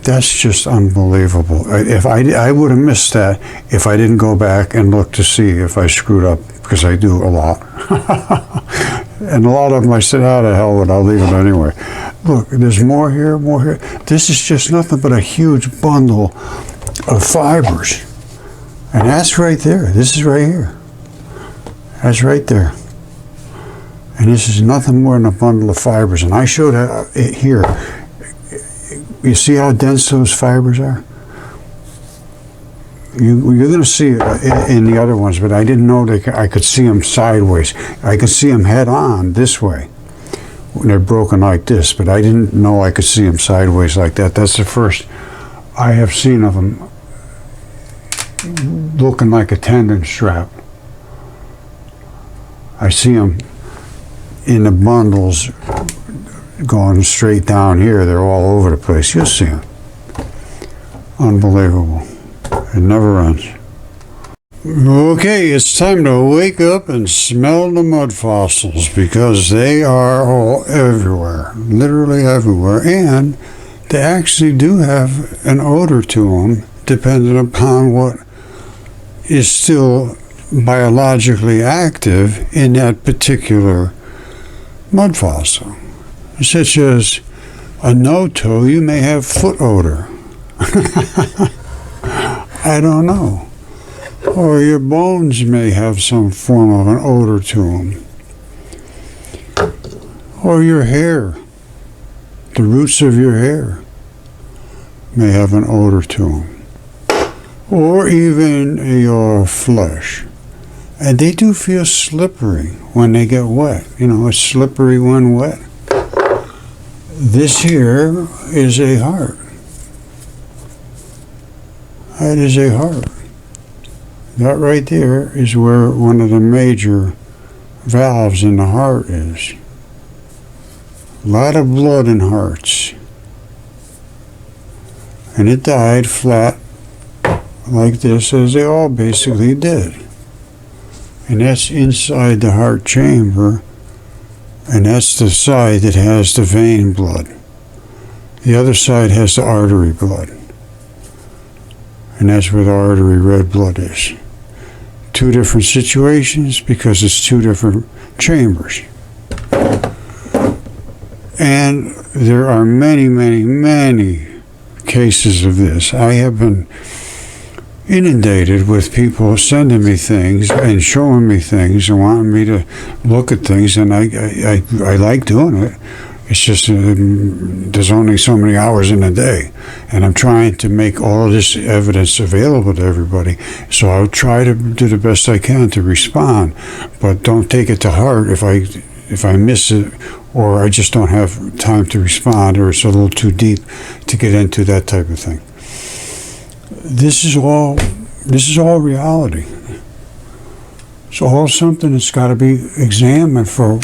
That's just unbelievable. If I would have missed that if I didn't go back and look to see if I screwed up, because I do a lot. And a lot of them I said, "How the hell would I leave it anyway?" Look, there's more here, more here. This is just nothing but a huge bundle of fibers. And that's right there. This is right here. That's right there. And this is nothing more than a bundle of fibers. And I showed it here. You see how dense those fibers are? You're going to see it in the other ones, but I didn't know I could see them sideways. I could see them head on this way when they're broken like this, but I didn't know I could see them sideways like that. That's the first I have seen of them looking like a tendon strap. I see them in the bundles going straight down here. They're all over the place. You'll see them. Unbelievable. It never ends. Okay, it's time to wake up and smell the mud fossils, because they are all everywhere, literally everywhere, and they actually do have an odor to them, depending upon what is still biologically active in that particular mud fossil. Such as a no-toe, you may have foot odor. I don't know. Or your bones may have some form of an odor to them. Or your hair, the roots of your hair may have an odor to them. Or even your flesh. And they do feel slippery when they get wet. You know, it's slippery when wet. This here is a heart. That is a heart. That right there is where one of the major valves in the heart is. A lot of blood in hearts. And it died flat like this, as they all basically did. And that's inside the heart chamber, and that's the side that has the vein blood. The other side has the artery blood. And that's where the artery red blood is. Two different situations because it's two different chambers. And there are many, many, many cases of this. I have been inundated with people sending me things and showing me things and wanting me to look at things, and I like doing it. It's just there's only so many hours in a day, and I'm trying to make all of this evidence available to everybody. So I'll try to do the best I can to respond, but don't take it to heart if I miss it, or I just don't have time to respond, or it's a little too deep to get into that type of thing. This is all reality. It's all something that's got to be examined for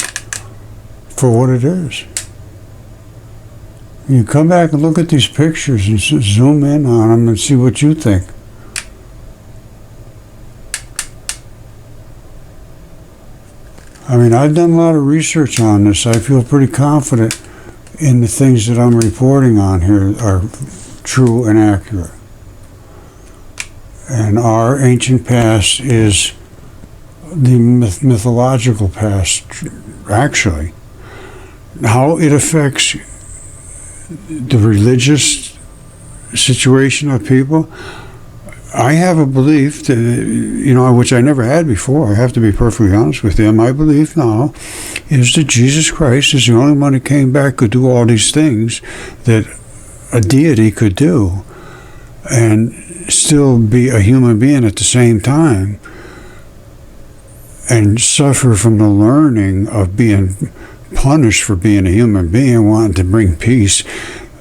what it is. You come back and look at these pictures and zoom in on them and see what you think. I mean, I've done a lot of research on this. I feel pretty confident in the things that I'm reporting on here are true and accurate. And our ancient past is the mythological past, actually. How it affects the religious situation of people, I have a belief that, which I never had before. I have to be perfectly honest with you. My belief now is that Jesus Christ is the only one that came back, could do all these things that a deity could do, and still be a human being at the same time, and suffer from the learning of being punished for being a human being, wanting to bring peace.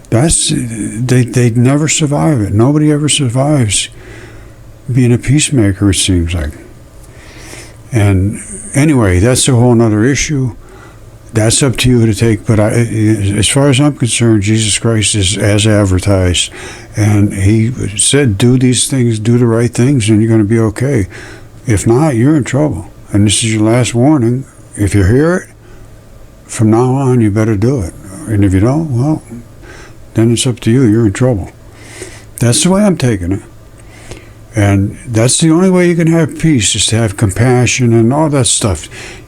They'd never survive it. Nobody ever survives being a peacemaker, it seems like. And anyway, that's a whole nother issue. That's up to you to take, but as far as I'm concerned, Jesus Christ is as advertised, and he said, do these things, do the right things, and you're going to be okay. If not, you're in trouble. And this is your last warning. If you hear it, from now on, you better do it. And if you don't, well, then it's up to you. You're in trouble. That's the way I'm taking it. And that's the only way you can have peace, is to have compassion and all that stuff.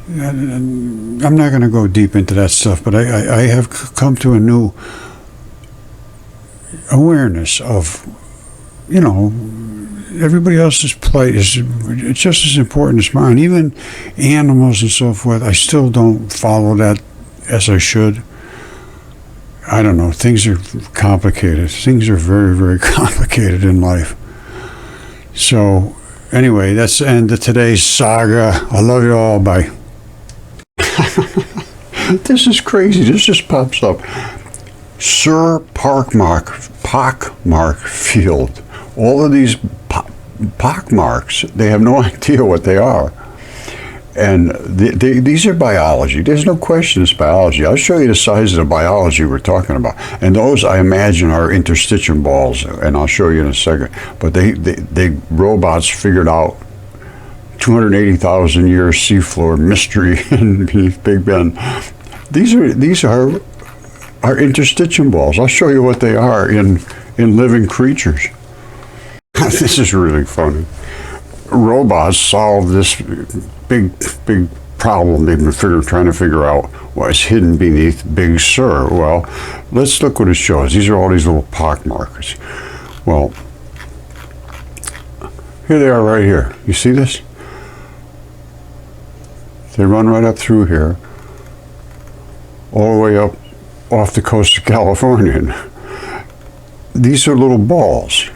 I'm not going to go deep into that stuff, but I have come to a new awareness of, everybody else's plight is just as important as mine. Even animals and so forth, I still don't follow that as I should. I don't know. Things are complicated. Things are very, very complicated in life. So, anyway, that's the end of today's saga. I love you all. Bye. This is crazy. This just pops up. Sir Pockmark Field. All of these pockmarks, they have no idea what they are. And these are biology. There's no question it's biology. I'll show you the size of the biology we're talking about. And those, I imagine, are interstitium balls, and I'll show you in a second. But they robots figured out 280,000 years seafloor mystery beneath Big Ben. These are interstitium balls. I'll show you what they are in living creatures. This is really funny. Robots solve this big problem they've been trying to figure out what's hidden beneath Big Sur. Well, let's look what it shows. These are all these little pock markers. Well, here they are right here. You see this? They run right up through here, all the way up off the coast of California. These are little balls.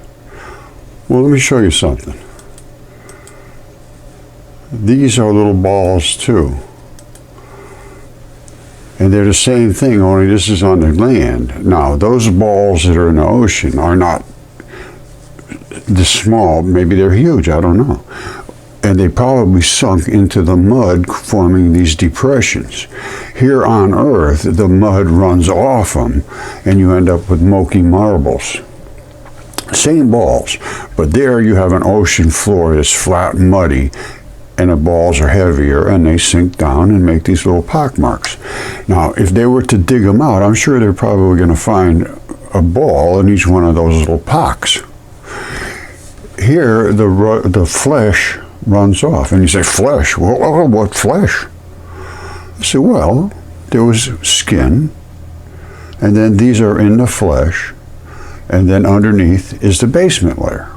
Well, let me show you something. These are little balls too. And they're the same thing, only this is on the land. Now, those balls that are in the ocean are not this small. Maybe they're huge, I don't know. And they probably sunk into the mud, forming these depressions. Here on Earth, the mud runs off them, and you end up with milky marbles. Same balls, but there you have an ocean floor that's flat and muddy, and the balls are heavier, and they sink down and make these little pock marks. Now, if they were to dig them out, I'm sure they're probably going to find a ball in each one of those little pocks. Here, the flesh runs off. And you say, flesh? Well, what flesh? I say, well, there was skin, and then these are in the flesh, and then underneath is the basement layer.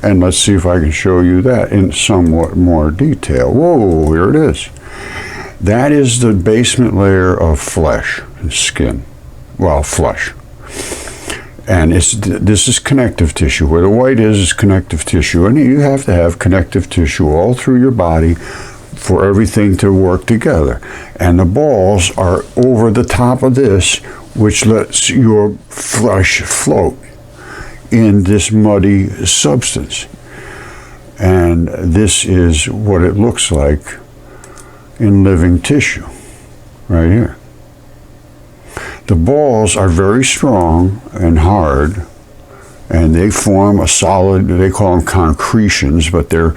And let's see if I can show you that in somewhat more detail. Whoa, here it is. That is the basement layer of flesh and skin. Well, flesh. And this is connective tissue. Where the white is connective tissue. And you have to have connective tissue all through your body for everything to work together. And the balls are over the top of this, which lets your flesh float in this muddy substance. And this is what it looks like in living tissue, right here. The balls are very strong and hard, and they form a solid, they call them concretions, but they're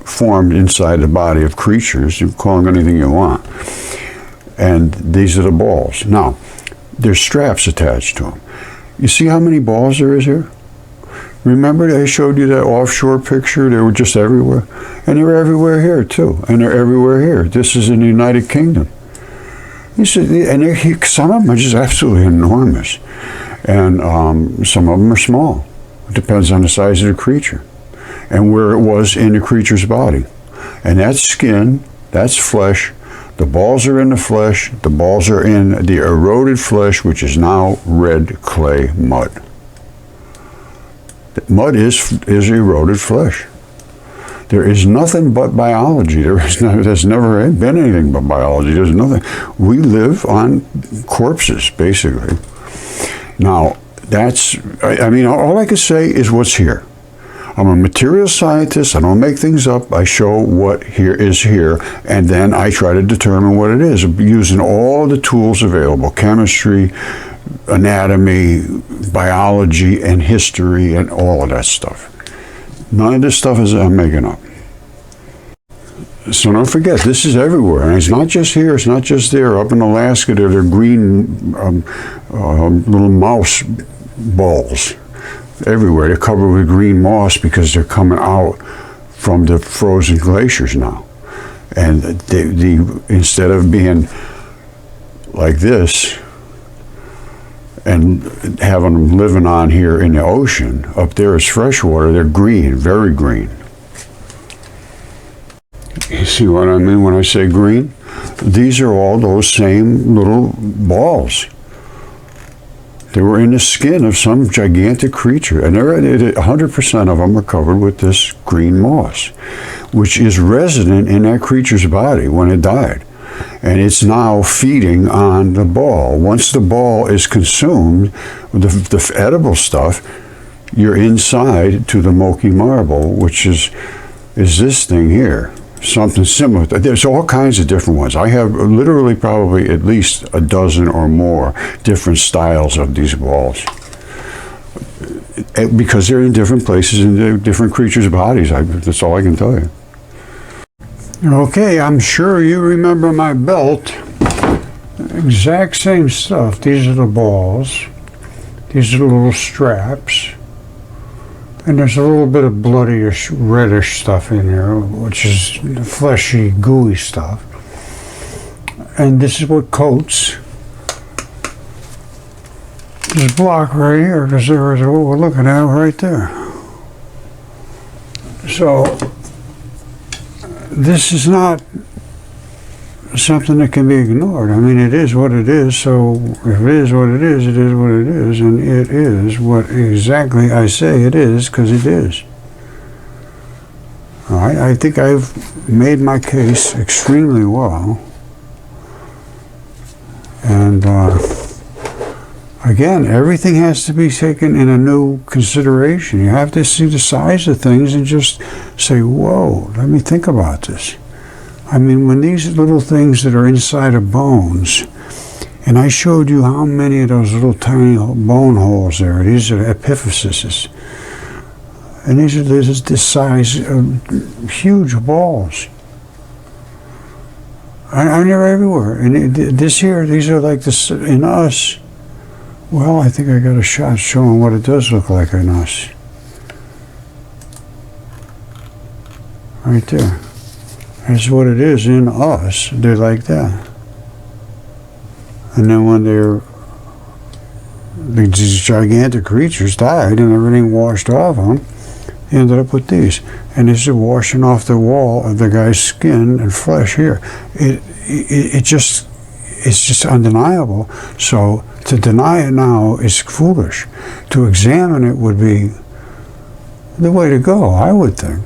formed inside the body of creatures. You can call them anything you want. And these are the balls. Now, there's straps attached to them. You see how many balls there is here? Remember I showed you that offshore picture? They were just everywhere. And they're everywhere here, too. And they're everywhere here. This is in the United Kingdom. He said, and some of them are just absolutely enormous, and some of them are small. It depends on the size of the creature and where it was in the creature's body. And that's skin, that's flesh. The balls are in the flesh. The balls are in the eroded flesh, which is now red clay mud. Mud is eroded flesh. There is nothing but biology. There's never been anything but biology. There's nothing. We live on corpses, basically. Now, I mean, all I can say is what's here. I'm a material scientist. I don't make things up. I show what here is here, and then I try to determine what it is using all the tools available: chemistry, anatomy, biology, and history, and all of that stuff. None of this stuff is I'm making up. So don't forget, this is everywhere. And it's not just here, it's not just there. Up in Alaska, there are green little mouse balls everywhere. They're covered with green moss because they're coming out from the frozen glaciers now. And instead of being like this, and having them living on here in the ocean, up there is freshwater, they're green, very green. You see what I mean when I say green? These are all those same little balls. They were in the skin of some gigantic creature, and 100% of them are covered with this green moss, which is resident in that creature's body when it died. And it's now feeding on the ball. Once the ball is consumed, the edible stuff, you're inside to the milky marble, which is this thing here. Something similar. There's all kinds of different ones. I have literally probably at least a dozen or more different styles of these balls. Because they're in different places in different creatures' bodies. That's all I can tell you. Okay, I'm sure you remember my belt. Exact same stuff. These are the balls. These are the little straps. And there's a little bit of bloodyish, reddish stuff in there, which is fleshy, gooey stuff. And this is what coats this block right here, because there is what we're looking at right there. So this is not something that can be ignored. I mean, it is what it is, so if it is what it is, it is what it is, and it is what exactly I say it is, because it is. All right, I think I've made my case extremely well. And again, everything has to be taken in a new consideration. You have to see the size of things and just say, whoa, let me think about this. I mean, when these little things that are inside of bones, and I showed you how many of those little tiny bone holes there, these are epiphyses. And these are this size of huge balls. And they're everywhere. And this here, these are like this in us. Well, I think I got a shot showing what it does look like in us. Right there. That's what it is in us. They're like that. And then when these gigantic creatures died and everything washed off them, they ended up with these. And this is washing off the wall of the guy's skin and flesh here. It's just undeniable. So to deny it now is foolish. To examine it would be the way to go, I would think.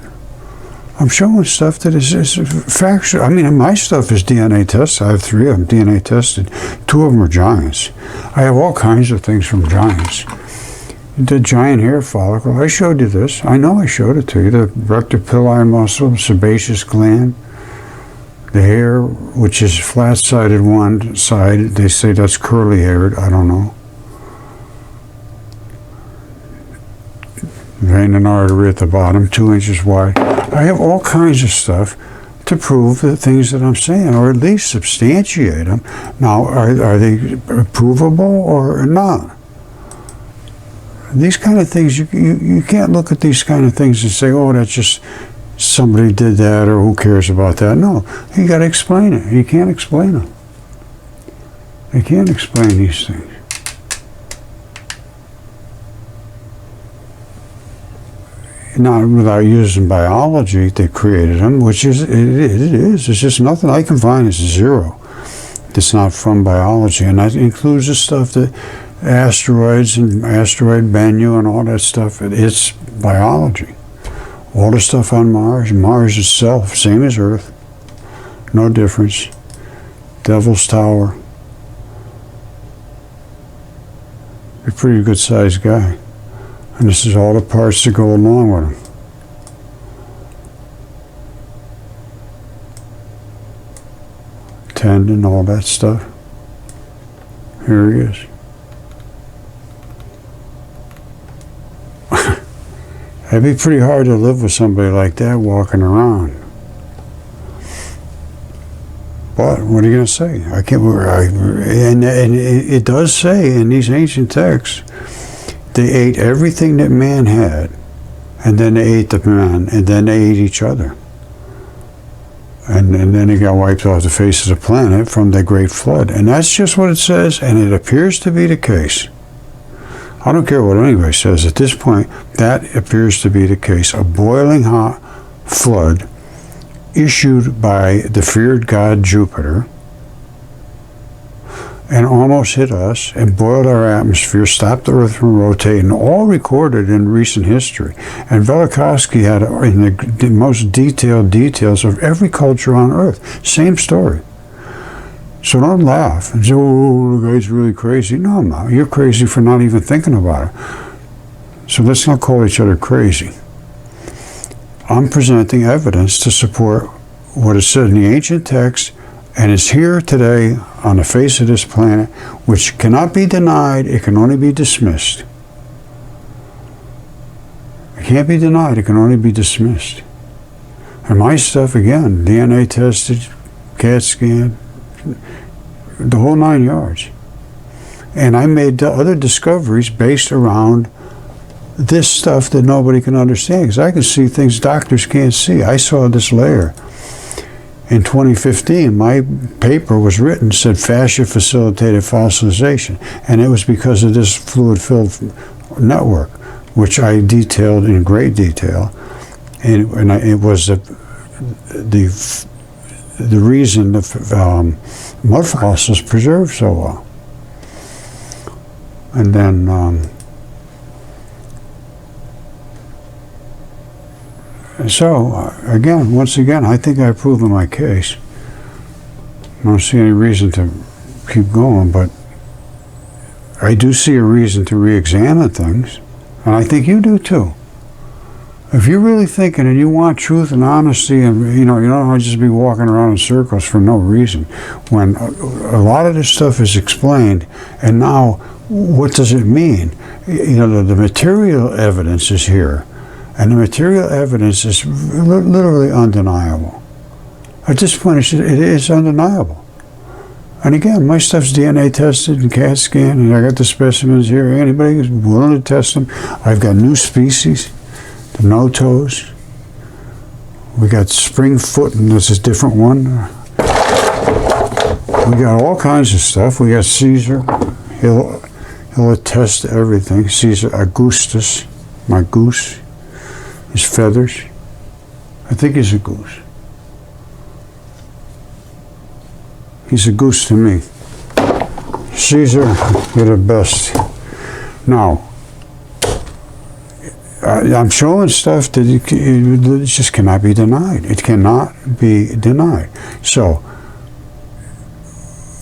I'm showing stuff that is factual. I mean, my stuff is DNA tested. I have 3 of them DNA tested. 2 of them are giants. I have all kinds of things from giants. The giant hair follicle, I showed you this. I know I showed it to you. The rectus pili muscle, sebaceous gland. The hair, which is flat-sided one side, they say that's curly-haired. I don't know. Vein and artery at the bottom, 2 inches wide. I have all kinds of stuff to prove the things that I'm saying, or at least substantiate them. Now, are they provable or not? These kind of things, you can't look at these kind of things and say, oh, that's just somebody did that, or who cares about that. No, you got to explain it. You can't explain them. You can't explain these things. Not without using biology, they created them, which is, it is. It's just nothing I can find is 0. It's not from biology, and that includes the stuff that asteroids and asteroid Bennu and all that stuff. It's biology. All the stuff on Mars itself, same as Earth, no difference. Devil's Tower. A pretty good sized guy. And this is all the parts that go along with him. Tendon, all that stuff. Here he is. It'd be pretty hard to live with somebody like that walking around. But what are you going to say? I can't. And it does say in these ancient texts, they ate everything that man had, and then they ate the man, and then they ate each other. And then he got wiped off the face of the planet from the Great Flood. And that's just what it says, and it appears to be the case. I don't care what anybody says. At this point, that appears to be the case. A boiling hot flood issued by the feared god Jupiter and almost hit us and boiled our atmosphere, stopped the Earth from rotating, all recorded in recent history. And Velikovsky had in the most detailed details of every culture on Earth. Same story. So don't laugh and say, oh, the guy's really crazy. No, I'm not. You're crazy for not even thinking about it. So let's not call each other crazy. I'm presenting evidence to support what is said in the ancient text, and it's here today on the face of this planet, which cannot be denied. It can only be dismissed. It can't be denied. It can only be dismissed. And my stuff, again, DNA tested, CAT scan, the whole 9 yards. And I made other discoveries based around this stuff that nobody can understand, because I can see things doctors can't see. I saw this layer. In 2015, my paper was written, said fascia-facilitated fossilization, and it was because of this fluid-filled network, which I detailed in great detail, and it was the reason the mud fossils preserve so well. And then So, once again, I think I've proven my case. I don't see any reason to keep going, but I do see a reason to re-examine things, and I think you do too. If you're really thinking and you want truth and honesty, and you don't want to just be walking around in circles for no reason, when a lot of this stuff is explained, and now what does it mean? The material evidence is here, and the material evidence is literally undeniable. At this point, it is undeniable. And again, my stuff's DNA tested and CAT scanned, and I got the specimens here. Anybody who's willing to test them. I've got new species, the no-toes. We got spring foot, and this is a different one. We got all kinds of stuff. We got Caesar. He'll attest to everything. Caesar Augustus, my goose. His feathers. I think he's a goose. He's a goose to me. Caesar, you're the best. Now, I'm showing stuff that it just cannot be denied. It cannot be denied. So,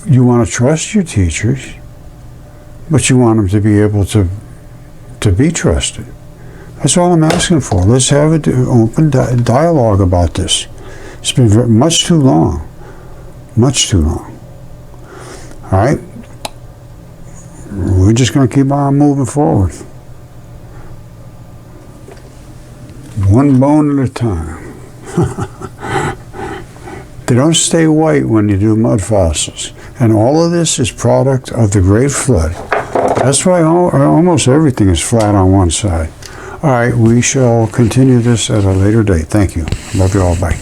you want to trust your teachers, but you want them to be able to be trusted. That's all I'm asking for. Let's have an open dialogue about this. It's been much too long. Much too long. All right? We're just going to keep on moving forward. One bone at a time. They don't stay white when you do mud fossils. And all of this is product of the Great Flood. That's why almost everything is flat on one side. All right, we shall continue this at a later date. Thank you. Love you all. Bye.